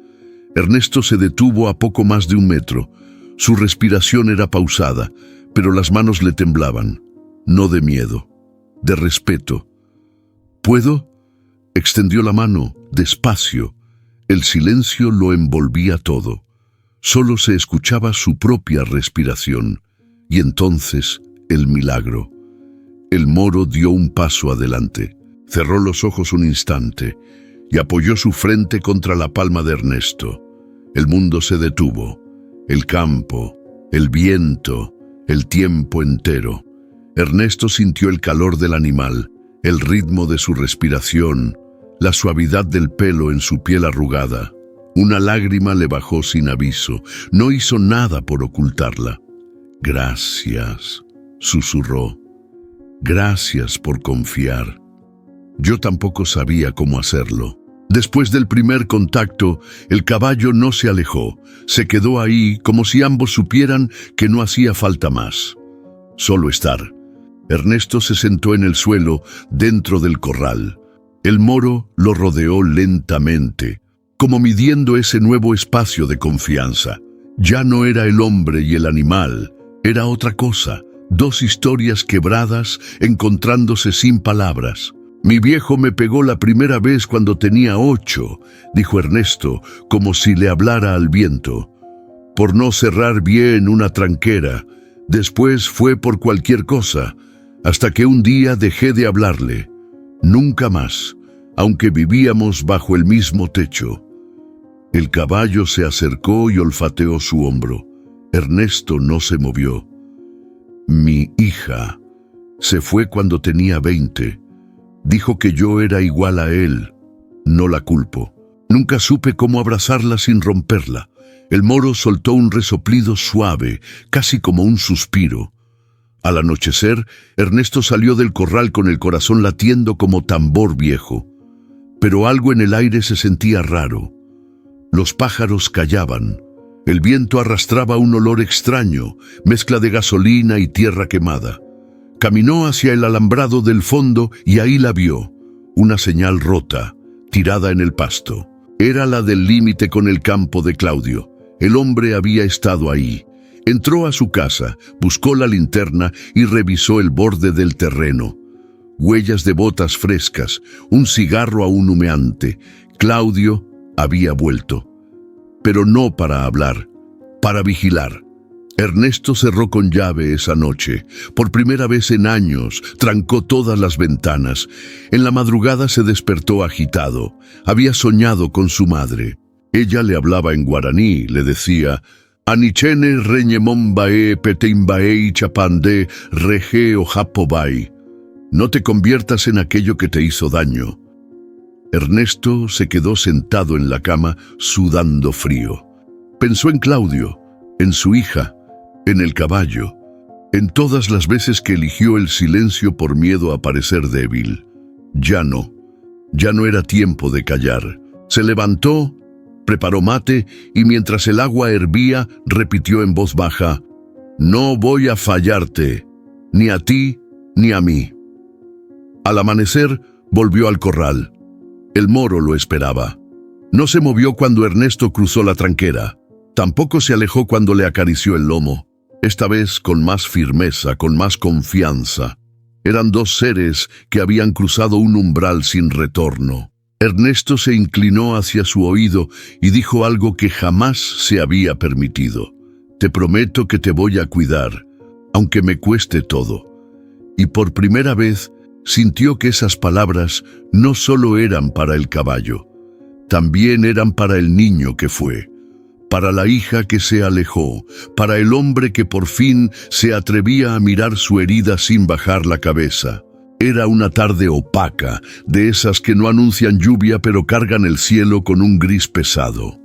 Ernesto se detuvo a poco más de 1 metro. Su respiración era pausada, pero las manos le temblaban. No de miedo, de respeto. ¿Puedo? Extendió la mano, despacio. El silencio lo envolvía todo. Solo se escuchaba su propia respiración. Y entonces, el milagro. El moro dio un paso adelante, cerró los ojos un instante y apoyó su frente contra la palma de Ernesto. El mundo se detuvo, el campo, el viento, el tiempo entero. Ernesto sintió el calor del animal, el ritmo de su respiración, la suavidad del pelo en su piel arrugada. Una lágrima le bajó sin aviso, no hizo nada por ocultarla. «Gracias», susurró. «Gracias por confiar». Yo tampoco sabía cómo hacerlo. Después del primer contacto, el caballo no se alejó. Se quedó ahí como si ambos supieran que no hacía falta más. Solo estar. Ernesto se sentó en el suelo, dentro del corral. El moro lo rodeó lentamente, como midiendo ese nuevo espacio de confianza. Ya no era el hombre y el animal, era otra cosa. 2 historias quebradas, encontrándose sin palabras. «Mi viejo me pegó la primera vez cuando tenía 8», dijo Ernesto, como si le hablara al viento. «Por no cerrar bien una tranquera. Después fue por cualquier cosa, hasta que un día dejé de hablarle. Nunca más, aunque vivíamos bajo el mismo techo». El caballo se acercó y olfateó su hombro. Ernesto no se movió. «Mi hija se fue cuando tenía 20. Dijo que yo era igual a él. No la culpo. Nunca supe cómo abrazarla sin romperla». El moro soltó un resoplido suave, casi como un suspiro. Al anochecer, Ernesto salió del corral con el corazón latiendo como tambor viejo. Pero algo en el aire se sentía raro. Los pájaros callaban. El viento arrastraba un olor extraño, mezcla de gasolina y tierra quemada. Caminó hacia el alambrado del fondo y ahí la vio, una señal rota, tirada en el pasto. Era la del límite con el campo de Claudio. El hombre había estado ahí. Entró a su casa, buscó la linterna y revisó el borde del terreno. Huellas de botas frescas, un cigarro aún humeante. Claudio había vuelto. Pero no para hablar, para vigilar. Ernesto cerró con llave esa noche. Por primera vez en años, trancó todas las ventanas. En la madrugada se despertó agitado. Había soñado con su madre. Ella le hablaba en guaraní, le decía: «Anichene reñemombae peteimbae chapande reje o japobai». No te conviertas en aquello que te hizo daño. Ernesto se quedó sentado en la cama, sudando frío. Pensó en Claudio, en su hija, en el caballo, en todas las veces que eligió el silencio por miedo a parecer débil. Ya no era tiempo de callar. Se levantó, preparó mate y mientras el agua hervía, repitió en voz baja: «No voy a fallarte, ni a ti ni a mí». Al amanecer, volvió al corral. El moro lo esperaba. No se movió cuando Ernesto cruzó la tranquera. Tampoco se alejó cuando le acarició el lomo. Esta vez con más firmeza, con más confianza. Eran 2 seres que habían cruzado un umbral sin retorno. Ernesto se inclinó hacia su oído y dijo algo que jamás se había permitido. «Te prometo que te voy a cuidar, aunque me cueste todo». Y por primera vez sintió que esas palabras no solo eran para el caballo, también eran para el niño que fue, para la hija que se alejó, para el hombre que por fin se atrevía a mirar su herida sin bajar la cabeza. Era una tarde opaca, de esas que no anuncian lluvia pero cargan el cielo con un gris pesado.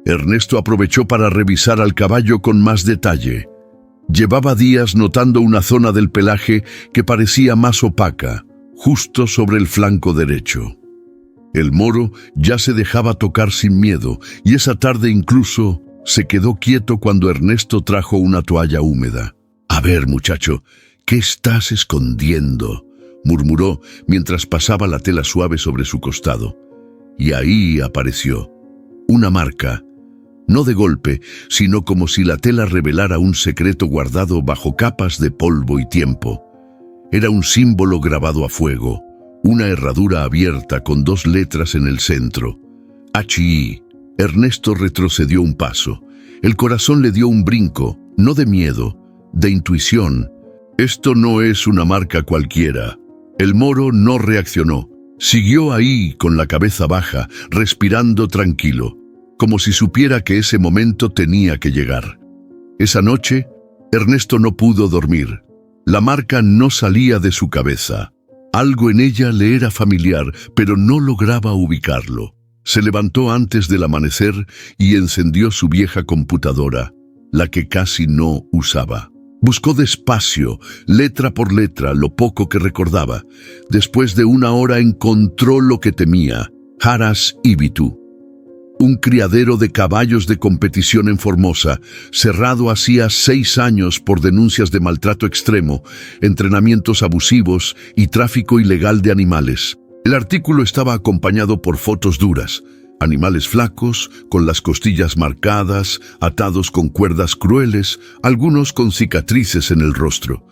Ernesto aprovechó para revisar al caballo con más detalle. Llevaba días notando una zona del pelaje que parecía más opaca, justo sobre el flanco derecho. El moro ya se dejaba tocar sin miedo, y esa tarde incluso se quedó quieto cuando Ernesto trajo una toalla húmeda. «A ver, muchacho, ¿qué estás escondiendo?», murmuró mientras pasaba la tela suave sobre su costado. Y ahí apareció una marca. No de golpe, sino como si la tela revelara un secreto guardado bajo capas de polvo y tiempo. Era un símbolo grabado a fuego, una herradura abierta con 2 letras en el centro. H.I. Ernesto retrocedió un paso. El corazón le dio un brinco, no de miedo, de intuición. Esto no es una marca cualquiera. El moro no reaccionó. Siguió ahí con la cabeza baja, respirando tranquilo, como si supiera que ese momento tenía que llegar. Esa noche, Ernesto no pudo dormir. La marca no salía de su cabeza. Algo en ella le era familiar, pero no lograba ubicarlo. Se levantó antes del amanecer y encendió su vieja computadora, la que casi no usaba. Buscó despacio, letra por letra, lo poco que recordaba. Después de 1 hora encontró lo que temía: Haras Ibitu. Un criadero de caballos de competición en Formosa, cerrado hacía 6 años por denuncias de maltrato extremo, entrenamientos abusivos y tráfico ilegal de animales. El artículo estaba acompañado por fotos duras: animales flacos, con las costillas marcadas, atados con cuerdas crueles, algunos con cicatrices en el rostro.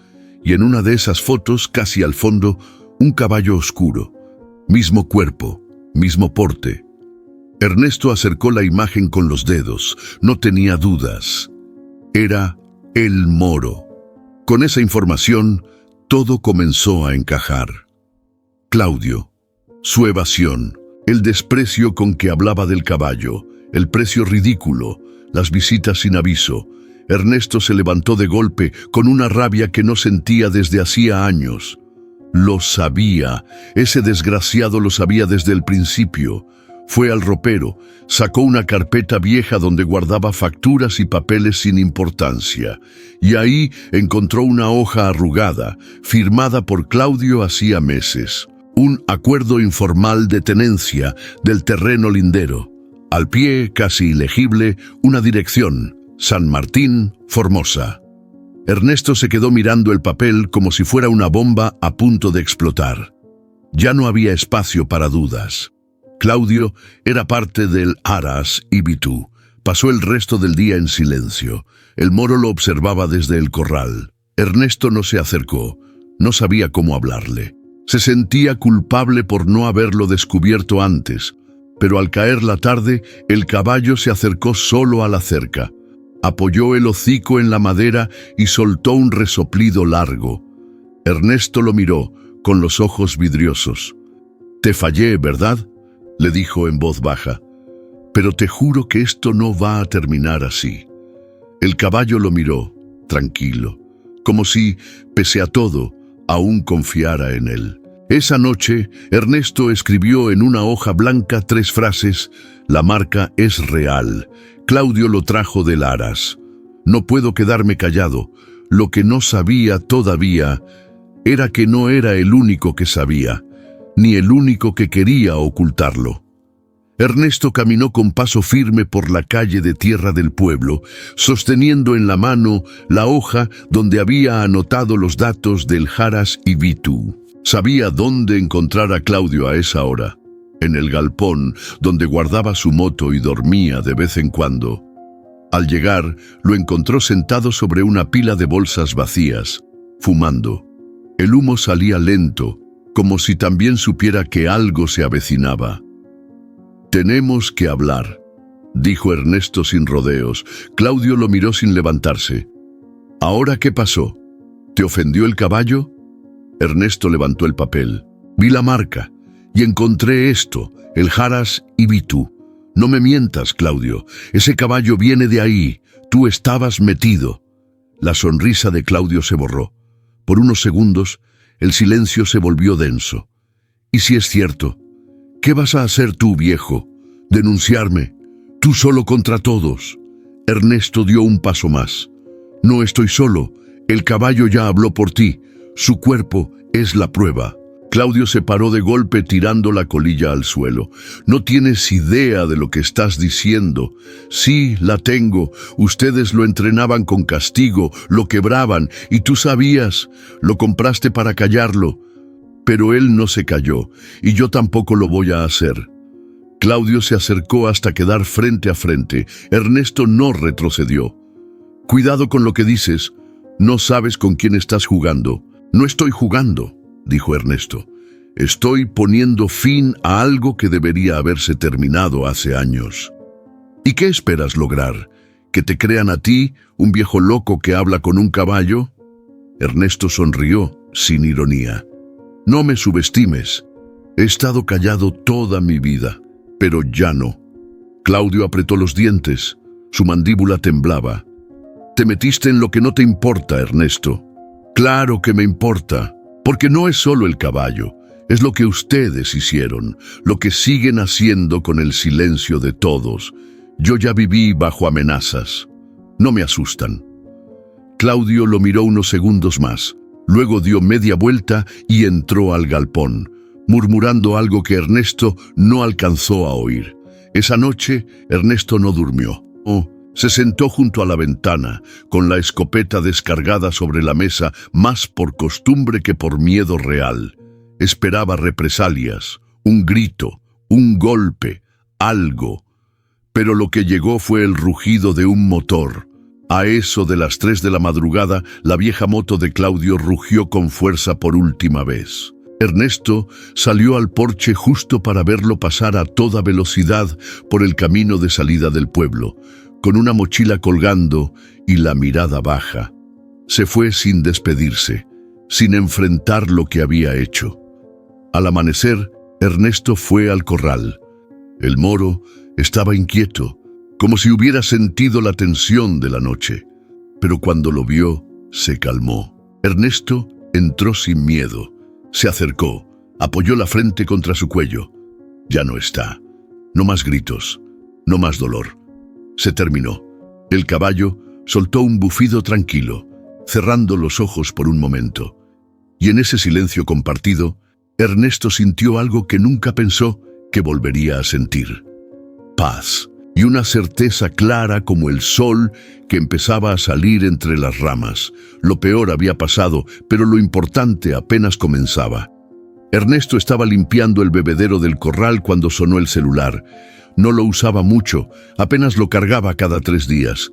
Y en una de esas fotos, casi al fondo, un caballo oscuro. Mismo cuerpo, mismo porte. Ernesto acercó la imagen con los dedos. No tenía dudas. Era el moro. Con esa información, todo comenzó a encajar. Claudio, su evasión, el desprecio con que hablaba del caballo, el precio ridículo, las visitas sin aviso. Ernesto se levantó de golpe con una rabia que no sentía desde hacía años. Lo sabía, ese desgraciado lo sabía desde el principio. Fue al ropero, sacó una carpeta vieja donde guardaba facturas y papeles sin importancia, y ahí encontró una hoja arrugada, firmada por Claudio hacía meses. Un acuerdo informal de tenencia del terreno lindero. Al pie, casi ilegible, una dirección: San Martín, Formosa. Ernesto se quedó mirando el papel como si fuera una bomba a punto de explotar. Ya no había espacio para dudas. Claudio era parte del Haras Ibitu. Pasó el resto del día en silencio. El moro lo observaba desde el corral. Ernesto no se acercó. No sabía cómo hablarle. Se sentía culpable por no haberlo descubierto antes, pero al caer la tarde, el caballo se acercó solo a la cerca. Apoyó el hocico en la madera y soltó un resoplido largo. Ernesto lo miró, con los ojos vidriosos. «Te fallé, ¿verdad?», le dijo en voz baja. «Pero te juro que esto no va a terminar así». El caballo lo miró, tranquilo, como si, pese a todo, aún confiara en él. Esa noche, Ernesto escribió en una hoja blanca 3 frases: «La marca es real. Claudio lo trajo del Haras. No puedo quedarme callado. Lo que no sabía todavía era que no era el único que sabía, ni el único que quería ocultarlo». Ernesto caminó con paso firme por la calle de tierra del pueblo, sosteniendo en la mano la hoja donde había anotado los datos del Haras Ibitu. Sabía dónde encontrar a Claudio a esa hora, en el galpón donde guardaba su moto y dormía de vez en cuando. Al llegar, lo encontró sentado sobre una pila de bolsas vacías, fumando. El humo salía lento, como si también supiera que algo se avecinaba. «Tenemos que hablar», dijo Ernesto sin rodeos. Claudio lo miró sin levantarse. «¿Ahora qué pasó? ¿Te ofendió el caballo?» Ernesto levantó el papel. «Vi la marca y encontré esto, el Haras Ibitu. No me mientas, Claudio. Ese caballo viene de ahí. Tú estabas metido». La sonrisa de Claudio se borró. Por unos segundos, el silencio se volvió denso. «¿Y si es cierto? ¿Qué vas a hacer tú, viejo? ¿Denunciarme? ¿Tú solo contra todos?» Ernesto dio un paso más. «No estoy solo. El caballo ya habló por ti. Su cuerpo es la prueba». Claudio se paró de golpe tirando la colilla al suelo. «No tienes idea de lo que estás diciendo». «Sí, la tengo. Ustedes lo entrenaban con castigo, lo quebraban, y tú sabías. Lo compraste para callarlo. Pero él no se calló, y yo tampoco lo voy a hacer». Claudio se acercó hasta quedar frente a frente. Ernesto no retrocedió. «Cuidado con lo que dices. No sabes con quién estás jugando». «No estoy jugando», dijo Ernesto. «Estoy poniendo fin a algo que debería haberse terminado hace años». «¿Y qué esperas lograr? ¿Que te crean a ti, un viejo loco que habla con un caballo?» Ernesto sonrió, sin ironía. «No me subestimes. He estado callado toda mi vida, pero ya no». Claudio apretó los dientes. Su mandíbula temblaba. «Te metiste en lo que no te importa, Ernesto». «Claro que me importa, porque no es solo el caballo, es lo que ustedes hicieron, lo que siguen haciendo con el silencio de todos. Yo ya viví bajo amenazas. No me asustan». Claudio lo miró unos segundos más, luego dio media vuelta y entró al galpón, murmurando algo que Ernesto no alcanzó a oír. Esa noche, Ernesto no durmió. Se sentó junto a la ventana, con la escopeta descargada sobre la mesa, más por costumbre que por miedo real. Esperaba represalias, un grito, un golpe, algo. Pero lo que llegó fue el rugido de un motor. A eso de las 3 de la madrugada, la vieja moto de Claudio rugió con fuerza por última vez. Ernesto salió al porche justo para verlo pasar a toda velocidad por el camino de salida del pueblo, con una mochila colgando y la mirada baja. Se fue sin despedirse, sin enfrentar lo que había hecho. Al amanecer, Ernesto fue al corral. El moro estaba inquieto, como si hubiera sentido la tensión de la noche. Pero cuando lo vio, se calmó. Ernesto entró sin miedo. Se acercó, apoyó la frente contra su cuello. Ya no está. No más gritos, no más dolor. Se terminó. El caballo soltó un bufido tranquilo, cerrando los ojos por un momento. Y en ese silencio compartido, Ernesto sintió algo que nunca pensó que volvería a sentir. Paz y una certeza clara como el sol que empezaba a salir entre las ramas. Lo peor había pasado, pero lo importante apenas comenzaba. Ernesto estaba limpiando el bebedero del corral cuando sonó el celular. No lo usaba mucho, apenas lo cargaba cada 3 días.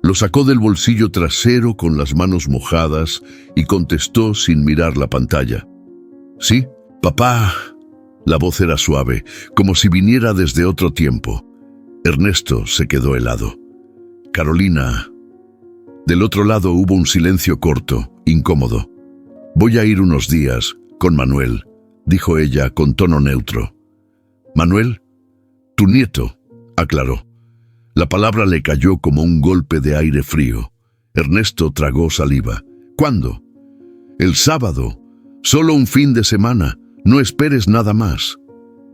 Lo sacó del bolsillo trasero con las manos mojadas y contestó sin mirar la pantalla. «Sí, papá». La voz era suave, como si viniera desde otro tiempo. Ernesto se quedó helado. «Carolina». Del otro lado hubo un silencio corto, incómodo. «Voy a ir unos días con Manuel», dijo ella con tono neutro. «¿Manuel?» «Tu nieto», aclaró. La palabra le cayó como un golpe de aire frío. Ernesto tragó saliva. «¿Cuándo?» «El sábado. Solo un fin de semana. No esperes nada más».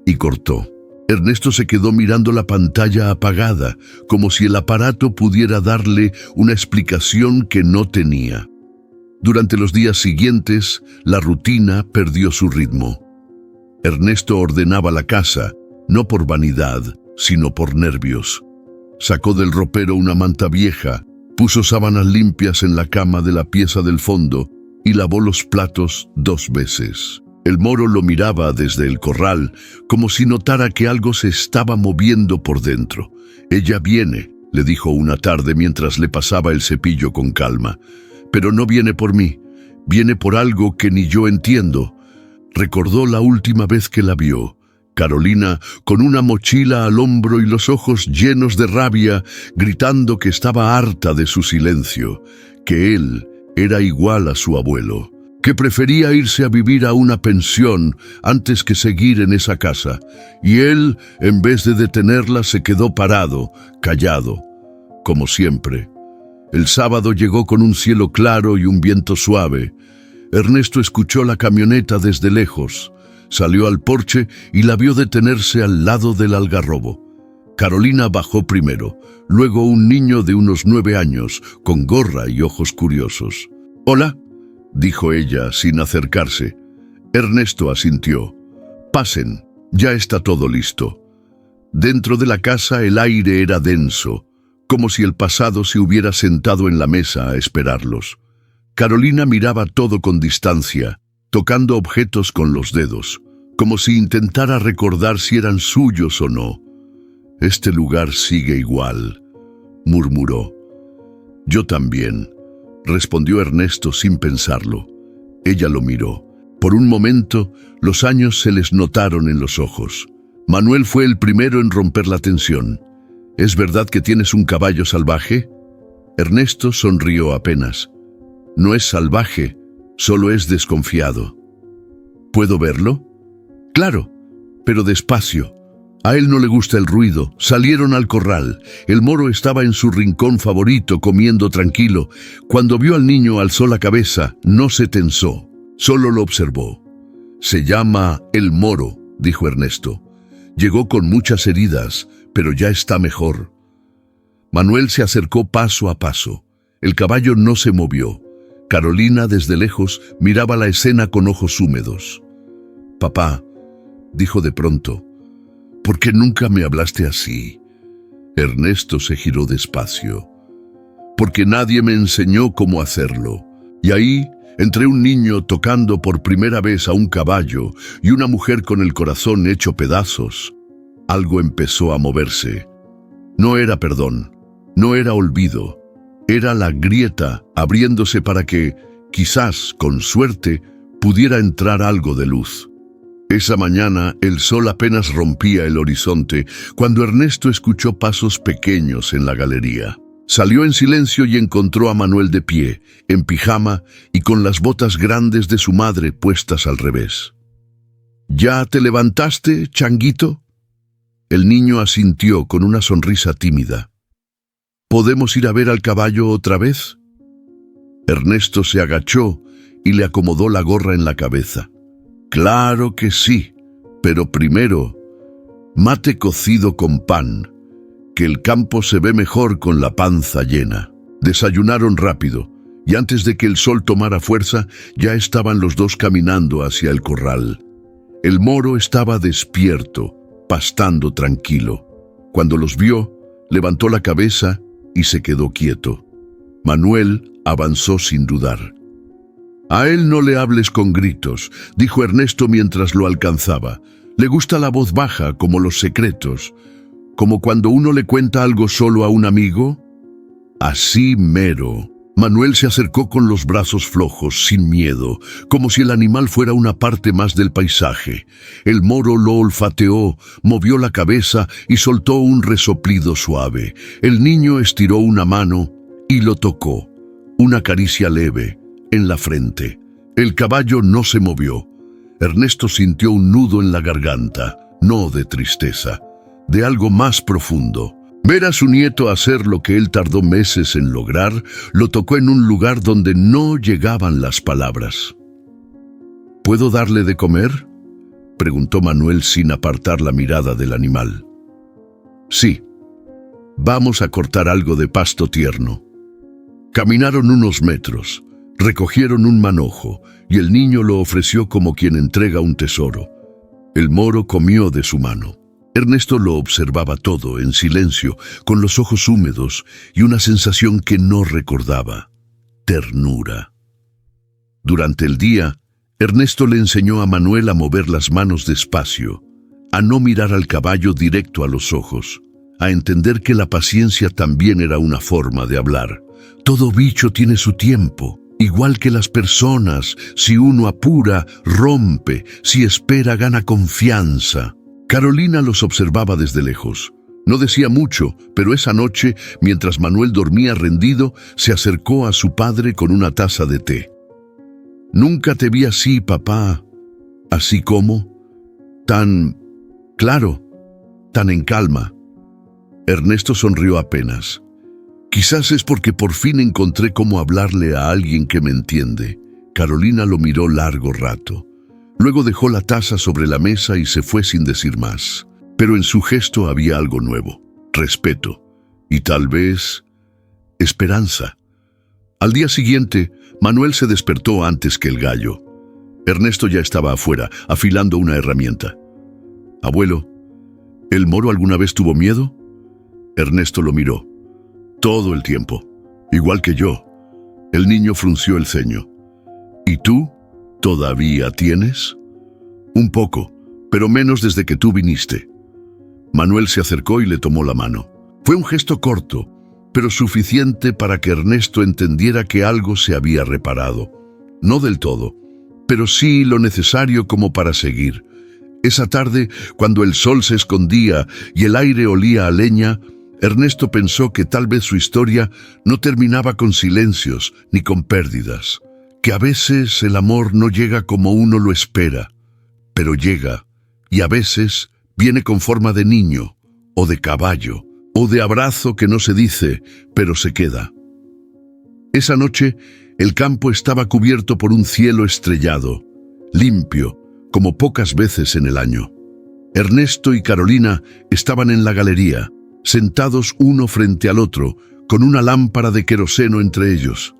Y cortó. Ernesto se quedó mirando la pantalla apagada, como si el aparato pudiera darle una explicación que no tenía. Durante los días siguientes, la rutina perdió su ritmo. Ernesto ordenaba la casa, no por vanidad, sino por nervios. Sacó del ropero una manta vieja, puso sábanas limpias en la cama de la pieza del fondo y lavó los platos 2 veces. El moro lo miraba desde el corral, como si notara que algo se estaba moviendo por dentro. «Ella viene», le dijo una tarde mientras le pasaba el cepillo con calma. «Pero no viene por mí, viene por algo que ni yo entiendo». Recordó la última vez que la vio. Carolina, con una mochila al hombro y los ojos llenos de rabia, gritando que estaba harta de su silencio, que él era igual a su abuelo, que prefería irse a vivir a una pensión antes que seguir en esa casa, y él, en vez de detenerla, se quedó parado, callado, como siempre. El sábado llegó con un cielo claro y un viento suave. Ernesto escuchó la camioneta desde lejos, salió al porche y la vio detenerse al lado del algarrobo. Carolina bajó primero, luego un niño de unos 9 años, con gorra y ojos curiosos. «Hola», dijo ella sin acercarse. Ernesto asintió. «Pasen, ya está todo listo». Dentro de la casa el aire era denso, como si el pasado se hubiera sentado en la mesa a esperarlos. Carolina miraba todo con distancia, tocando objetos con los dedos. como si intentara recordar si eran suyos o no. «Este lugar sigue igual», murmuró. «Yo también», respondió Ernesto sin pensarlo. Ella lo miró. Por un momento, los años se les notaron en los ojos. Manuel fue el primero en romper la tensión. «¿Es verdad que tienes un caballo salvaje?» Ernesto sonrió apenas. «No es salvaje, solo es desconfiado». «¿Puedo verlo?» «Claro, pero despacio». A él no le gusta el ruido. Salieron al corral. El moro estaba en su rincón favorito, comiendo tranquilo. Cuando vio al niño, alzó la cabeza. No se tensó, solo lo observó. «Se llama el Moro», dijo Ernesto. «Llegó con muchas heridas, pero ya está mejor». Manuel se acercó paso a paso. El caballo no se movió. Carolina, desde lejos, miraba la escena con ojos húmedos. «Papá», dijo de pronto, «¿por qué nunca me hablaste así?» Ernesto se giró despacio. «Porque nadie me enseñó cómo hacerlo». Y ahí, entre un niño tocando por primera vez a un caballo y una mujer con el corazón hecho pedazos, algo empezó a moverse. No era perdón, no era olvido, era la grieta abriéndose para que, quizás con suerte, pudiera entrar algo de luz. Esa mañana el sol apenas rompía el horizonte cuando Ernesto escuchó pasos pequeños en la galería. Salió en silencio y encontró a Manuel de pie, en pijama y con las botas grandes de su madre puestas al revés. «¿Ya te levantaste, changuito?» El niño asintió con una sonrisa tímida. «¿Podemos ir a ver al caballo otra vez?» Ernesto se agachó y le acomodó la gorra en la cabeza. «Claro que sí, pero primero, mate cocido con pan, que el campo se ve mejor con la panza llena». Desayunaron rápido, y antes de que el sol tomara fuerza, ya estaban los dos caminando hacia el corral. El moro estaba despierto, pastando tranquilo. Cuando los vio, levantó la cabeza y se quedó quieto. Manuel avanzó sin dudar. «A él no le hables con gritos», dijo Ernesto mientras lo alcanzaba. «Le gusta la voz baja, como los secretos, como cuando uno le cuenta algo solo a un amigo». «Así mero». Manuel se acercó con los brazos flojos, sin miedo, como si el animal fuera una parte más del paisaje. El moro lo olfateó, movió la cabeza y soltó un resoplido suave. El niño estiró una mano y lo tocó. Una caricia leve, en la frente. El caballo no se movió. Ernesto sintió un nudo en la garganta, no de tristeza, de algo más profundo. Ver a su nieto hacer lo que él tardó meses en lograr, lo tocó en un lugar donde no llegaban las palabras. «¿Puedo darle de comer?», preguntó Manuel sin apartar la mirada del animal. «Sí. Vamos a cortar algo de pasto tierno». Caminaron unos metros. Recogieron un manojo y el niño lo ofreció como quien entrega un tesoro. El moro comió de su mano. Ernesto lo observaba todo en silencio, con los ojos húmedos y una sensación que no recordaba: ternura. Durante el día, Ernesto le enseñó a Manuel a mover las manos despacio, a no mirar al caballo directo a los ojos, a entender que la paciencia también era una forma de hablar. Todo bicho tiene su tiempo. Igual que las personas, si uno apura, rompe, si espera, gana confianza. Carolina los observaba desde lejos. No decía mucho, pero esa noche, mientras Manuel dormía rendido, se acercó a su padre con una taza de té. «Nunca te vi así, papá. ¿Así como? Tan claro, tan en calma». Ernesto sonrió apenas. «Quizás es porque por fin encontré cómo hablarle a alguien que me entiende». Carolina lo miró largo rato. Luego dejó la taza sobre la mesa y se fue sin decir más. Pero en su gesto había algo nuevo: respeto y tal vez esperanza. Al día siguiente, Manuel se despertó antes que el gallo. Ernesto ya estaba afuera, afilando una herramienta. «Abuelo, ¿el moro alguna vez tuvo miedo?» Ernesto lo miró. «Todo el tiempo, igual que yo». El niño frunció el ceño. «¿Y tú? ¿Todavía tienes?» «Un poco, pero menos desde que tú viniste». Manuel se acercó y le tomó la mano. Fue un gesto corto, pero suficiente para que Ernesto entendiera que algo se había reparado. No del todo, pero sí lo necesario como para seguir. Esa tarde, cuando el sol se escondía y el aire olía a leña, Ernesto pensó que tal vez su historia no terminaba con silencios ni con pérdidas, que a veces el amor no llega como uno lo espera, pero llega, y a veces viene con forma de niño, o de caballo, o de abrazo que no se dice, pero se queda. Esa noche, el campo estaba cubierto por un cielo estrellado, limpio, como pocas veces en el año. Ernesto y Carolina estaban en la galería, sentados uno frente al otro, con una lámpara de queroseno entre ellos.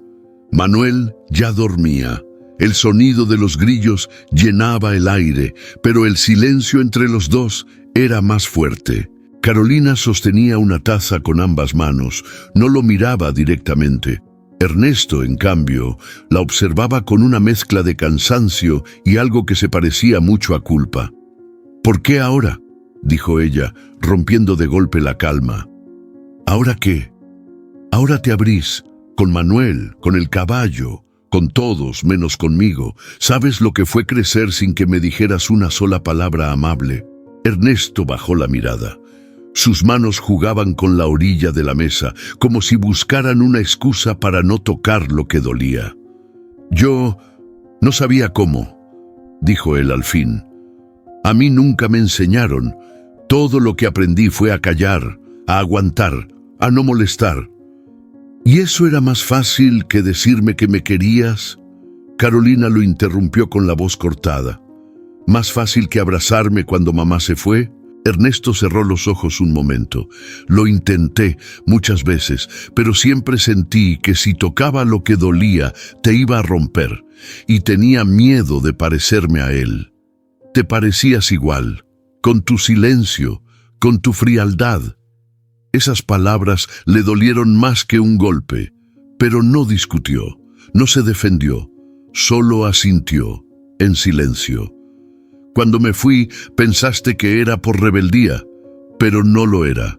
Manuel ya dormía. El sonido de los grillos llenaba el aire, pero el silencio entre los dos era más fuerte. Carolina sostenía una taza con ambas manos, no lo miraba directamente. Ernesto, en cambio, la observaba con una mezcla de cansancio y algo que se parecía mucho a culpa. «¿Por qué ahora?», dijo ella, rompiendo de golpe la calma. «¿Ahora qué? Ahora te abrís, con Manuel, con el caballo, con todos menos conmigo. ¿Sabes lo que fue crecer sin que me dijeras una sola palabra amable?». Ernesto bajó la mirada. Sus manos jugaban con la orilla de la mesa, como si buscaran una excusa para no tocar lo que dolía. «Yo no sabía cómo», dijo él al fin. «A mí nunca me enseñaron. Todo lo que aprendí fue a callar, a aguantar, a no molestar». «¿Y eso era más fácil que decirme que me querías?». Carolina lo interrumpió con la voz cortada. «¿Más fácil que abrazarme cuando mamá se fue?». Ernesto cerró los ojos un momento. «Lo intenté muchas veces, pero siempre sentí que si tocaba lo que dolía, te iba a romper, y tenía miedo de parecerme a él. Te parecías igual, con tu silencio, con tu frialdad». Esas palabras le dolieron más que un golpe, pero no discutió, no se defendió, solo asintió, en silencio. «Cuando me fui, pensaste que era por rebeldía, pero no lo era.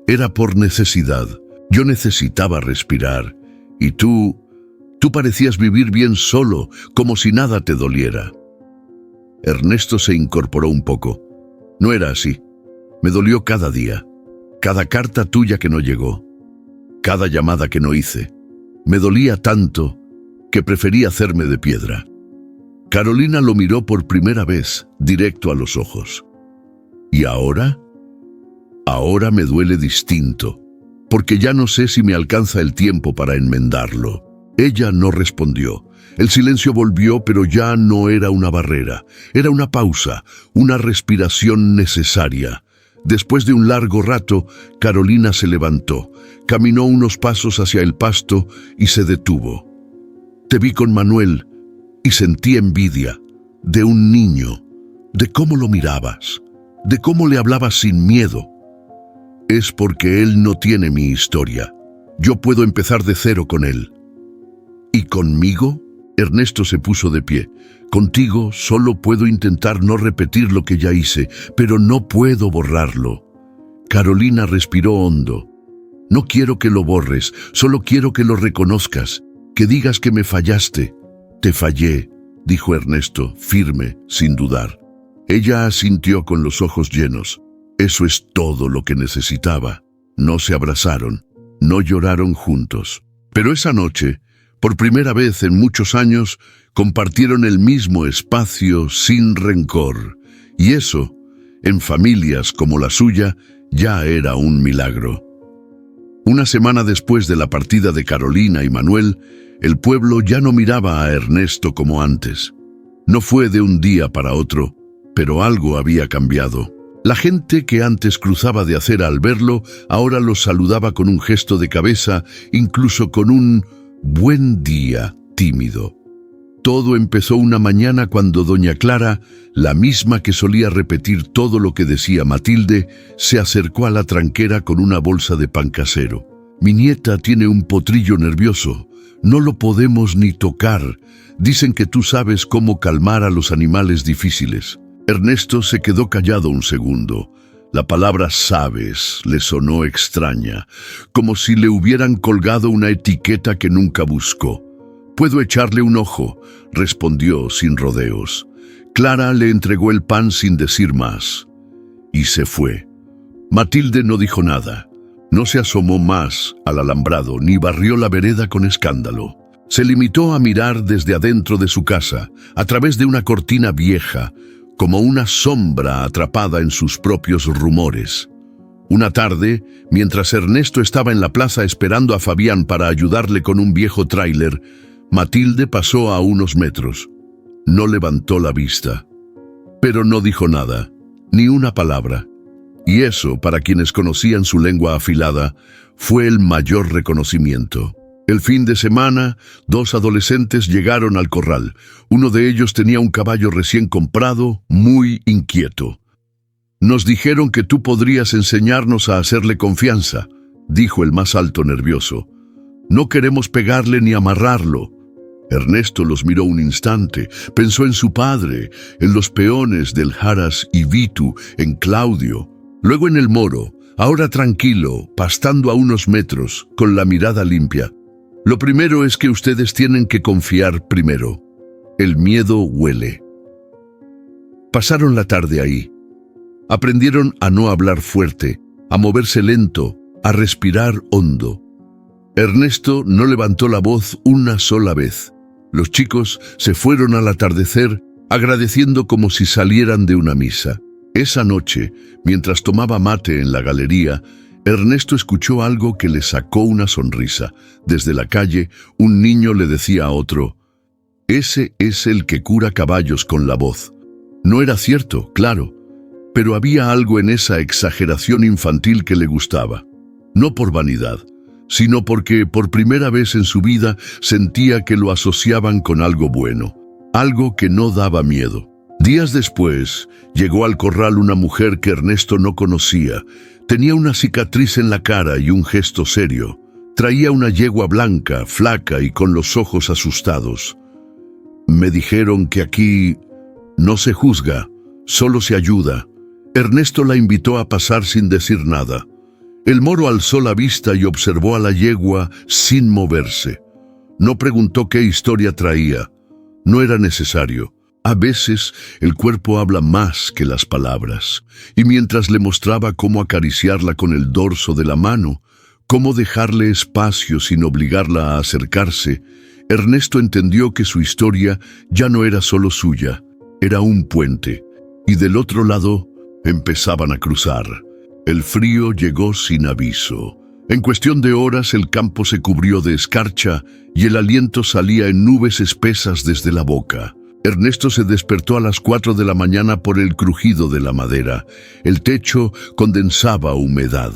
Era por necesidad. Yo necesitaba respirar, y tú parecías vivir bien solo, como si nada te doliera». Ernesto se incorporó un poco. «No era así. Me dolió cada día. Cada carta tuya que no llegó, cada llamada que no hice. Me dolía tanto que preferí hacerme de piedra». Carolina lo miró por primera vez, directo a los ojos. «¿Y ahora?». «Ahora me duele distinto, porque ya no sé si me alcanza el tiempo para enmendarlo». Ella no respondió. El silencio volvió, pero ya no era una barrera. Era una pausa, una respiración necesaria. Después de un largo rato, Carolina se levantó, caminó unos pasos hacia el pasto y se detuvo. «Te vi con Manuel y sentí envidia, de un niño, de cómo lo mirabas, de cómo le hablabas sin miedo». «Es porque él no tiene mi historia. Yo puedo empezar de cero con él». «¿Y conmigo?». Ernesto se puso de pie. «Contigo solo puedo intentar no repetir lo que ya hice, pero no puedo borrarlo». Carolina respiró hondo. «No quiero que lo borres, solo quiero que lo reconozcas, que digas que me fallaste». «Te fallé», dijo Ernesto, firme, sin dudar. Ella asintió con los ojos llenos. Eso es todo lo que necesitaba. No se abrazaron, no lloraron juntos. Pero esa noche, por primera vez en muchos años, compartieron el mismo espacio sin rencor. Y eso, en familias como la suya, ya era un milagro. Una semana después de la partida de Carolina y Manuel, el pueblo ya no miraba a Ernesto como antes. No fue de un día para otro, pero algo había cambiado. La gente que antes cruzaba de acera al verlo, ahora lo saludaba con un gesto de cabeza, incluso con un «buen día» tímido. Todo empezó una mañana cuando doña Clara, la misma que solía repetir todo lo que decía Matilde, se acercó a la tranquera con una bolsa de pan casero. «Mi nieta tiene un potrillo nervioso. No lo podemos ni tocar. Dicen que tú sabes cómo calmar a los animales difíciles». Ernesto se quedó callado un segundo. La palabra sabes le sonó extraña, como si le hubieran colgado una etiqueta que nunca buscó. «Puedo echarle un ojo», respondió sin rodeos. Clara le entregó el pan sin decir más. Y se fue. Matilde no dijo nada. No se asomó más al alambrado ni barrió la vereda con escándalo. Se limitó a mirar desde adentro de su casa, a través de una cortina vieja, como una sombra atrapada en sus propios rumores. Una tarde, mientras Ernesto estaba en la plaza esperando a Fabián para ayudarle con un viejo tráiler, Matilde pasó a unos metros. No levantó la vista, pero no dijo nada, ni una palabra. Y eso, para quienes conocían su lengua afilada, fue el mayor reconocimiento. El fin de semana, 2 adolescentes llegaron al corral. Uno de ellos tenía un caballo recién comprado, muy inquieto. «Nos dijeron que tú podrías enseñarnos a hacerle confianza», dijo el más alto nervioso. «No queremos pegarle ni amarrarlo». Ernesto los miró un instante, pensó en su padre, en los peones del Jaras y Vitu, en Claudio, luego en el moro, ahora tranquilo, pastando a unos metros, con la mirada limpia. «Lo primero es que ustedes tienen que confiar primero. El miedo huele». Pasaron la tarde ahí. Aprendieron a no hablar fuerte, a moverse lento, a respirar hondo. Ernesto no levantó la voz una sola vez. Los chicos se fueron al atardecer, agradeciendo como si salieran de una misa. Esa noche, mientras tomaba mate en la galería, Ernesto escuchó algo que le sacó una sonrisa. Desde la calle, un niño le decía a otro: «Ese es el que cura caballos con la voz». No era cierto, claro, pero había algo en esa exageración infantil que le gustaba. No por vanidad, sino porque por primera vez en su vida sentía que lo asociaban con algo bueno, algo que no daba miedo. Días después, llegó al corral una mujer que Ernesto no conocía. Tenía una cicatriz en la cara y un gesto serio. Traía una yegua blanca, flaca y con los ojos asustados. «Me dijeron que aquí no se juzga, solo se ayuda». Ernesto la invitó a pasar sin decir nada. El moro alzó la vista y observó a la yegua sin moverse. No preguntó qué historia traía. No era necesario. A veces el cuerpo habla más que las palabras, y mientras le mostraba cómo acariciarla con el dorso de la mano, cómo dejarle espacio sin obligarla a acercarse, Ernesto entendió que su historia ya no era solo suya, era un puente, y del otro lado empezaban a cruzar. El frío llegó sin aviso. En cuestión de horas el campo se cubrió de escarcha y el aliento salía en nubes espesas desde la boca. Ernesto se despertó a las 4 de la mañana por el crujido de la madera. El techo condensaba humedad.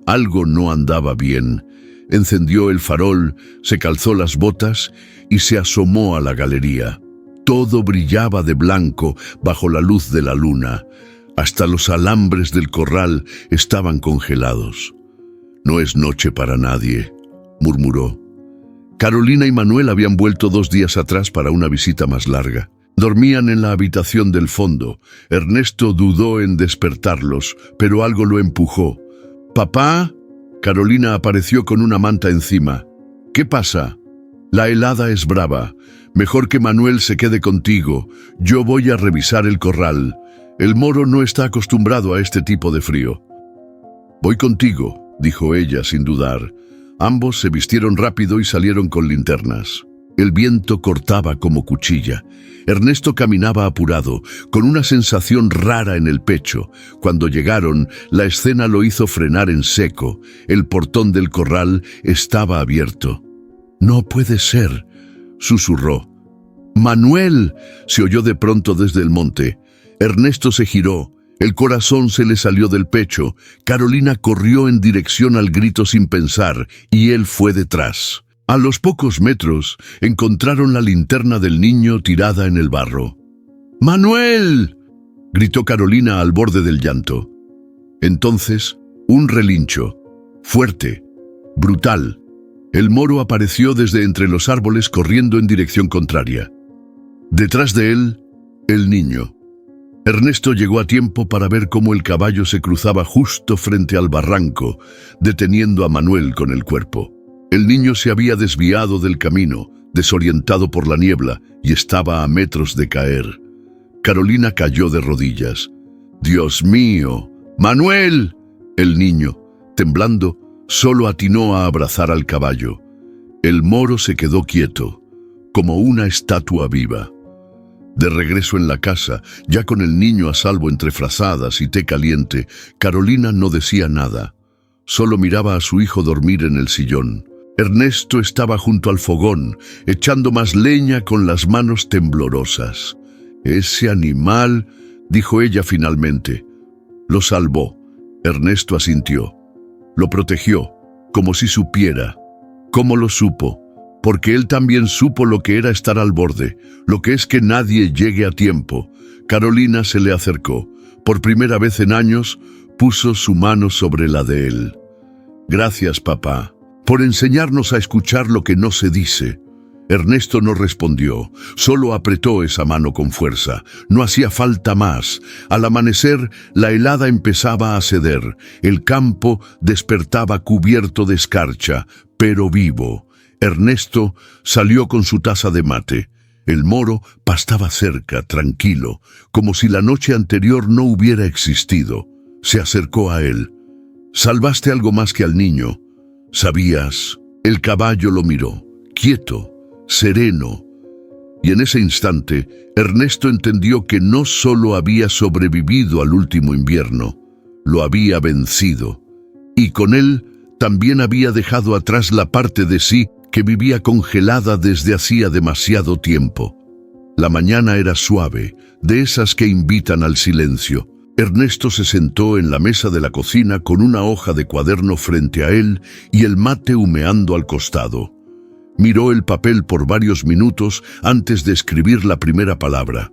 Algo no andaba bien. Encendió el farol, se calzó las botas y se asomó a la galería. Todo brillaba de blanco bajo la luz de la luna. Hasta los alambres del corral estaban congelados. «No es noche para nadie», murmuró. Carolina y Manuel habían vuelto 2 días atrás para una visita más larga. Dormían en la habitación del fondo. Ernesto dudó en despertarlos, pero algo lo empujó. «¿Papá?» Carolina apareció con una manta encima. «¿Qué pasa?» «La helada es brava. Mejor que Manuel se quede contigo. Yo voy a revisar el corral. El moro no está acostumbrado a este tipo de frío». «Voy contigo», dijo ella sin dudar. Ambos se vistieron rápido y salieron con linternas. El viento cortaba como cuchilla. Ernesto caminaba apurado, con una sensación rara en el pecho. Cuando llegaron, la escena lo hizo frenar en seco. El portón del corral estaba abierto. «No puede ser», susurró. «¡Manuel!», se oyó de pronto desde el monte. Ernesto se giró. El corazón se le salió del pecho. Carolina corrió en dirección al grito sin pensar, y él fue detrás. A los pocos metros, encontraron la linterna del niño tirada en el barro. «¡Manuel!», gritó Carolina al borde del llanto. Entonces, un relincho, fuerte, brutal. El moro apareció desde entre los árboles corriendo en dirección contraria. Detrás de él, el niño. Ernesto llegó a tiempo para ver cómo el caballo se cruzaba justo frente al barranco, deteniendo a Manuel con el cuerpo. El niño se había desviado del camino, desorientado por la niebla, y estaba a metros de caer. Carolina cayó de rodillas. «¡Dios mío! ¡Manuel!». El niño, temblando, solo atinó a abrazar al caballo. El moro se quedó quieto, como una estatua viva. De regreso en la casa, ya con el niño a salvo entre frazadas y té caliente, Carolina no decía nada. Solo miraba a su hijo dormir en el sillón. Ernesto estaba junto al fogón, echando más leña con las manos temblorosas. «Ese animal», dijo ella finalmente. «Lo salvó». Ernesto asintió. Lo protegió, como si supiera. ¿Cómo lo supo? Porque él también supo lo que era estar al borde, lo que es que nadie llegue a tiempo. Carolina se le acercó. Por primera vez en años, puso su mano sobre la de él. «Gracias, papá, por enseñarnos a escuchar lo que no se dice». Ernesto no respondió, solo apretó esa mano con fuerza. No hacía falta más. Al amanecer, la helada empezaba a ceder. El campo despertaba cubierto de escarcha, pero vivo. Ernesto salió con su taza de mate. El moro pastaba cerca, tranquilo, como si la noche anterior no hubiera existido. Se acercó a él. «Salvaste algo más que al niño. ¿Sabías?». El caballo lo miró, quieto, sereno. Y en ese instante, Ernesto entendió que no solo había sobrevivido al último invierno, lo había vencido. Y con él también había dejado atrás la parte de sí que vivía congelada desde hacía demasiado tiempo. La mañana era suave, de esas que invitan al silencio. Ernesto se sentó en la mesa de la cocina con una hoja de cuaderno frente a él y el mate humeando al costado. Miró el papel por varios minutos antes de escribir la primera palabra.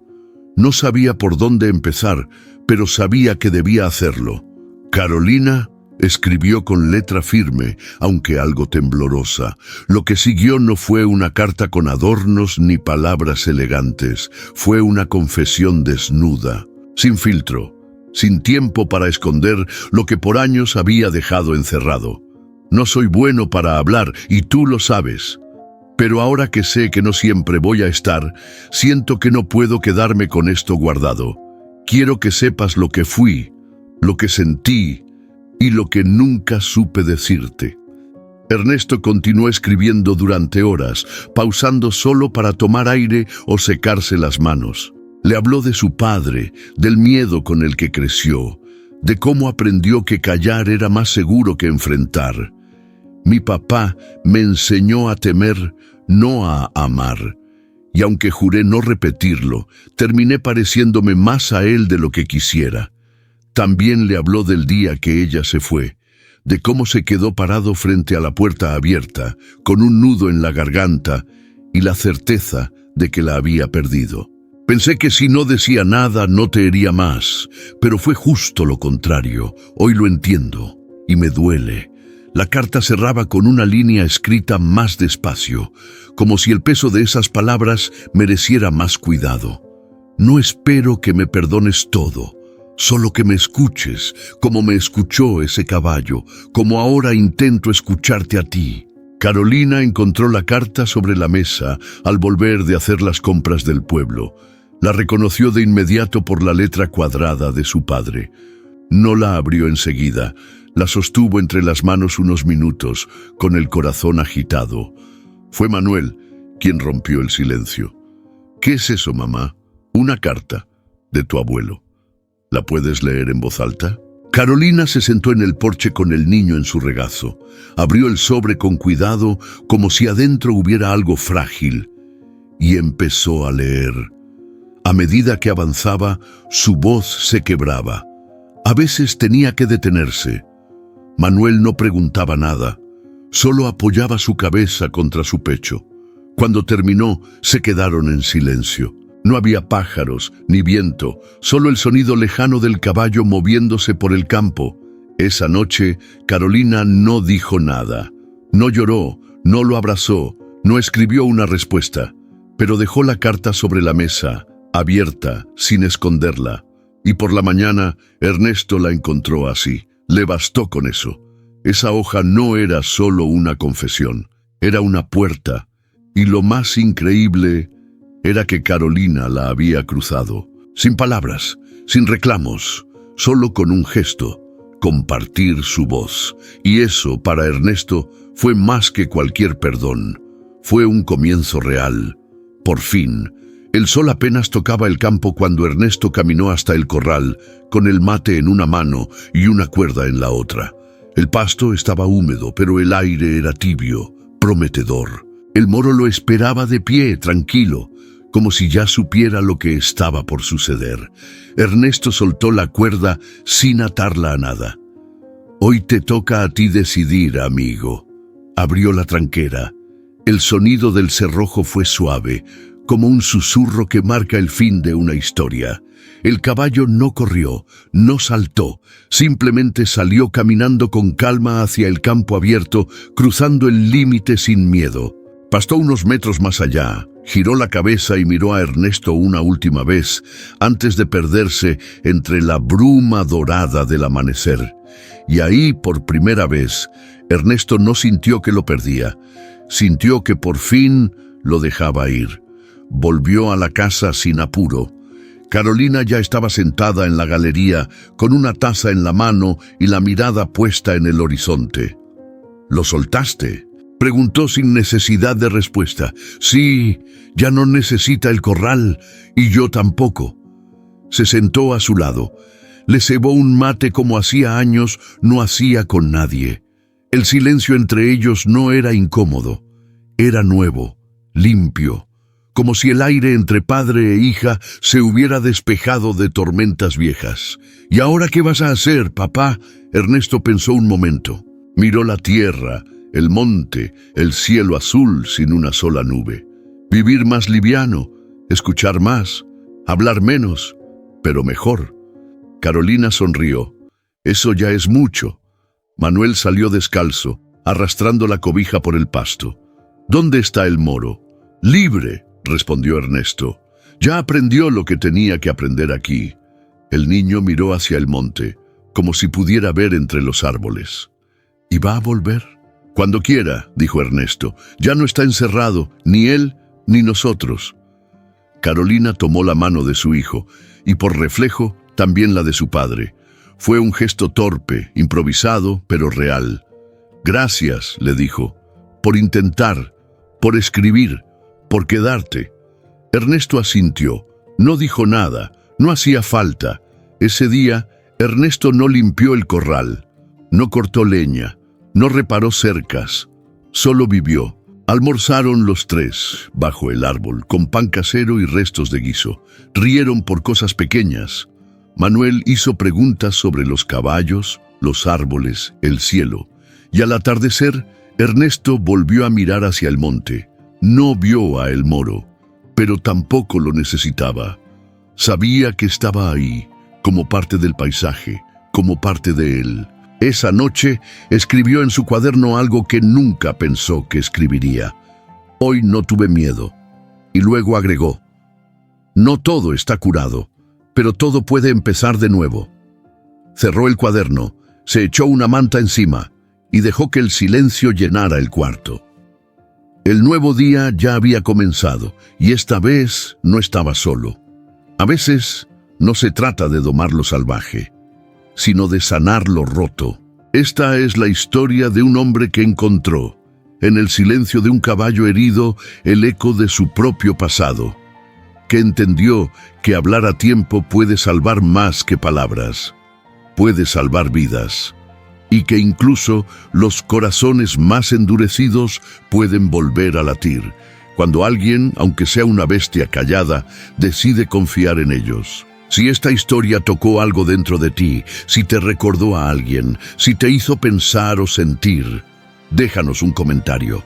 No sabía por dónde empezar, pero sabía que debía hacerlo. «Carolina», escribió con letra firme, aunque algo temblorosa. Lo que siguió no fue una carta con adornos ni palabras elegantes. Fue una confesión desnuda, sin filtro, sin tiempo para esconder lo que por años había dejado encerrado. «No soy bueno para hablar, y tú lo sabes. Pero ahora que sé que no siempre voy a estar, siento que no puedo quedarme con esto guardado. Quiero que sepas lo que fui, lo que sentí y lo que nunca supe decirte». Ernesto continuó escribiendo durante horas, pausando solo para tomar aire o secarse las manos. Le habló de su padre, del miedo con el que creció, de cómo aprendió que callar era más seguro que enfrentar. «Mi papá me enseñó a temer, no a amar. Y aunque juré no repetirlo, terminé pareciéndome más a él de lo que quisiera». También le habló del día que ella se fue, de cómo se quedó parado frente a la puerta abierta, con un nudo en la garganta y la certeza de que la había perdido. «Pensé que si no decía nada no te hería más, pero fue justo lo contrario. Hoy lo entiendo y me duele». La carta cerraba con una línea escrita más despacio, como si el peso de esas palabras mereciera más cuidado. «No espero que me perdones todo, solo que me escuches, como me escuchó ese caballo, como ahora intento escucharte a ti». Carolina encontró la carta sobre la mesa al volver de hacer las compras del pueblo. La reconoció de inmediato por la letra cuadrada de su padre. No la abrió enseguida. La sostuvo entre las manos unos minutos, con el corazón agitado. Fue Manuel quien rompió el silencio. «¿Qué es eso, mamá?» «Una carta de tu abuelo. ¿La puedes leer en voz alta?». Carolina se sentó en el porche con el niño en su regazo. Abrió el sobre con cuidado, como si adentro hubiera algo frágil, y empezó a leer. A medida que avanzaba, su voz se quebraba. A veces tenía que detenerse. Manuel no preguntaba nada, solo apoyaba su cabeza contra su pecho. Cuando terminó, se quedaron en silencio. No había pájaros ni viento, solo el sonido lejano del caballo moviéndose por el campo. Esa noche, Carolina no dijo nada. No lloró, no lo abrazó, no escribió una respuesta, pero dejó la carta sobre la mesa, abierta, sin esconderla. Y por la mañana, Ernesto la encontró así. Le bastó con eso. Esa hoja no era solo una confesión, era una puerta. Y lo más increíble era que Carolina la había cruzado. Sin palabras, sin reclamos, solo con un gesto, compartir su voz. Y eso, para Ernesto, fue más que cualquier perdón. Fue un comienzo real. Por fin. El sol apenas tocaba el campo cuando Ernesto caminó hasta el corral, con el mate en una mano y una cuerda en la otra. El pasto estaba húmedo, pero el aire era tibio, prometedor. El moro lo esperaba de pie, tranquilo, como si ya supiera lo que estaba por suceder. Ernesto soltó la cuerda sin atarla a nada. «Hoy te toca a ti decidir, amigo». Abrió la tranquera. El sonido del cerrojo fue suave, como un susurro que marca el fin de una historia. El caballo no corrió, no saltó, simplemente salió caminando con calma hacia el campo abierto, cruzando el límite sin miedo. Pastó unos metros más allá, giró la cabeza y miró a Ernesto una última vez, antes de perderse entre la bruma dorada del amanecer. Y ahí, por primera vez, Ernesto no sintió que lo perdía, sintió que por fin lo dejaba ir. Volvió a la casa sin apuro. Carolina ya estaba sentada en la galería, con una taza en la mano y la mirada puesta en el horizonte. «¿Lo soltaste?», preguntó sin necesidad de respuesta. «Sí, ya no necesita el corral, y yo tampoco». Se sentó a su lado. Le cebó un mate como hacía años no hacía con nadie. El silencio entre ellos no era incómodo. Era nuevo, limpio, como si el aire entre padre e hija se hubiera despejado de tormentas viejas. «¿Y ahora qué vas a hacer, papá?», Ernesto pensó un momento. Miró la tierra, el monte, el cielo azul sin una sola nube. Vivir más liviano, escuchar más, hablar menos, pero mejor. Carolina sonrió. «Eso ya es mucho». Manuel salió descalzo, arrastrando la cobija por el pasto. «¿Dónde está el moro?». «Libre», respondió Ernesto. «Ya aprendió lo que tenía que aprender aquí». El niño miró hacia el monte, como si pudiera ver entre los árboles. «¿Y va a volver?». «Cuando quiera», dijo Ernesto. «Ya no está encerrado, ni él ni nosotros». Carolina tomó la mano de su hijo, y por reflejo, también la de su padre. Fue un gesto torpe, improvisado, pero real. «Gracias», le dijo, «por intentar, por escribir, por quedarte». Ernesto asintió. No dijo nada, no hacía falta. Ese día, Ernesto no limpió el corral, no cortó leña, no reparó cercas, solo vivió. Almorzaron los tres, bajo el árbol, con pan casero y restos de guiso. Rieron por cosas pequeñas. Manuel hizo preguntas sobre los caballos, los árboles, el cielo. Y al atardecer, Ernesto volvió a mirar hacia el monte. No vio a el moro, pero tampoco lo necesitaba. Sabía que estaba ahí, como parte del paisaje, como parte de él. Esa noche escribió en su cuaderno algo que nunca pensó que escribiría. «Hoy no tuve miedo». Y luego agregó: «No todo está curado, pero todo puede empezar de nuevo». Cerró el cuaderno, se echó una manta encima y dejó que el silencio llenara el cuarto. El nuevo día ya había comenzado y esta vez no estaba solo. A veces no se trata de domar lo salvaje, sino de sanar lo roto. Esta es la historia de un hombre que encontró, en el silencio de un caballo herido, el eco de su propio pasado, que entendió que hablar a tiempo puede salvar más que palabras, puede salvar vidas, y que incluso los corazones más endurecidos pueden volver a latir, cuando alguien, aunque sea una bestia callada, decide confiar en ellos. Si esta historia tocó algo dentro de ti, si te recordó a alguien, si te hizo pensar o sentir, déjanos un comentario.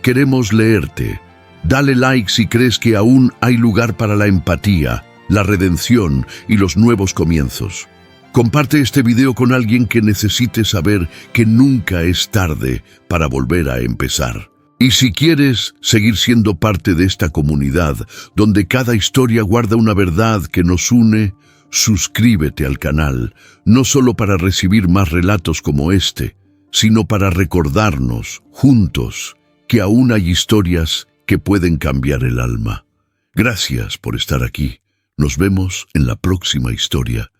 Queremos leerte. Dale like si crees que aún hay lugar para la empatía, la redención y los nuevos comienzos. Comparte este video con alguien que necesite saber que nunca es tarde para volver a empezar. Y si quieres seguir siendo parte de esta comunidad, donde cada historia guarda una verdad que nos une, Suscríbete al canal, no solo para recibir más relatos como este, sino para recordarnos, juntos, que aún hay historias que pueden cambiar el alma. Gracias por estar aquí. Nos vemos en la próxima historia.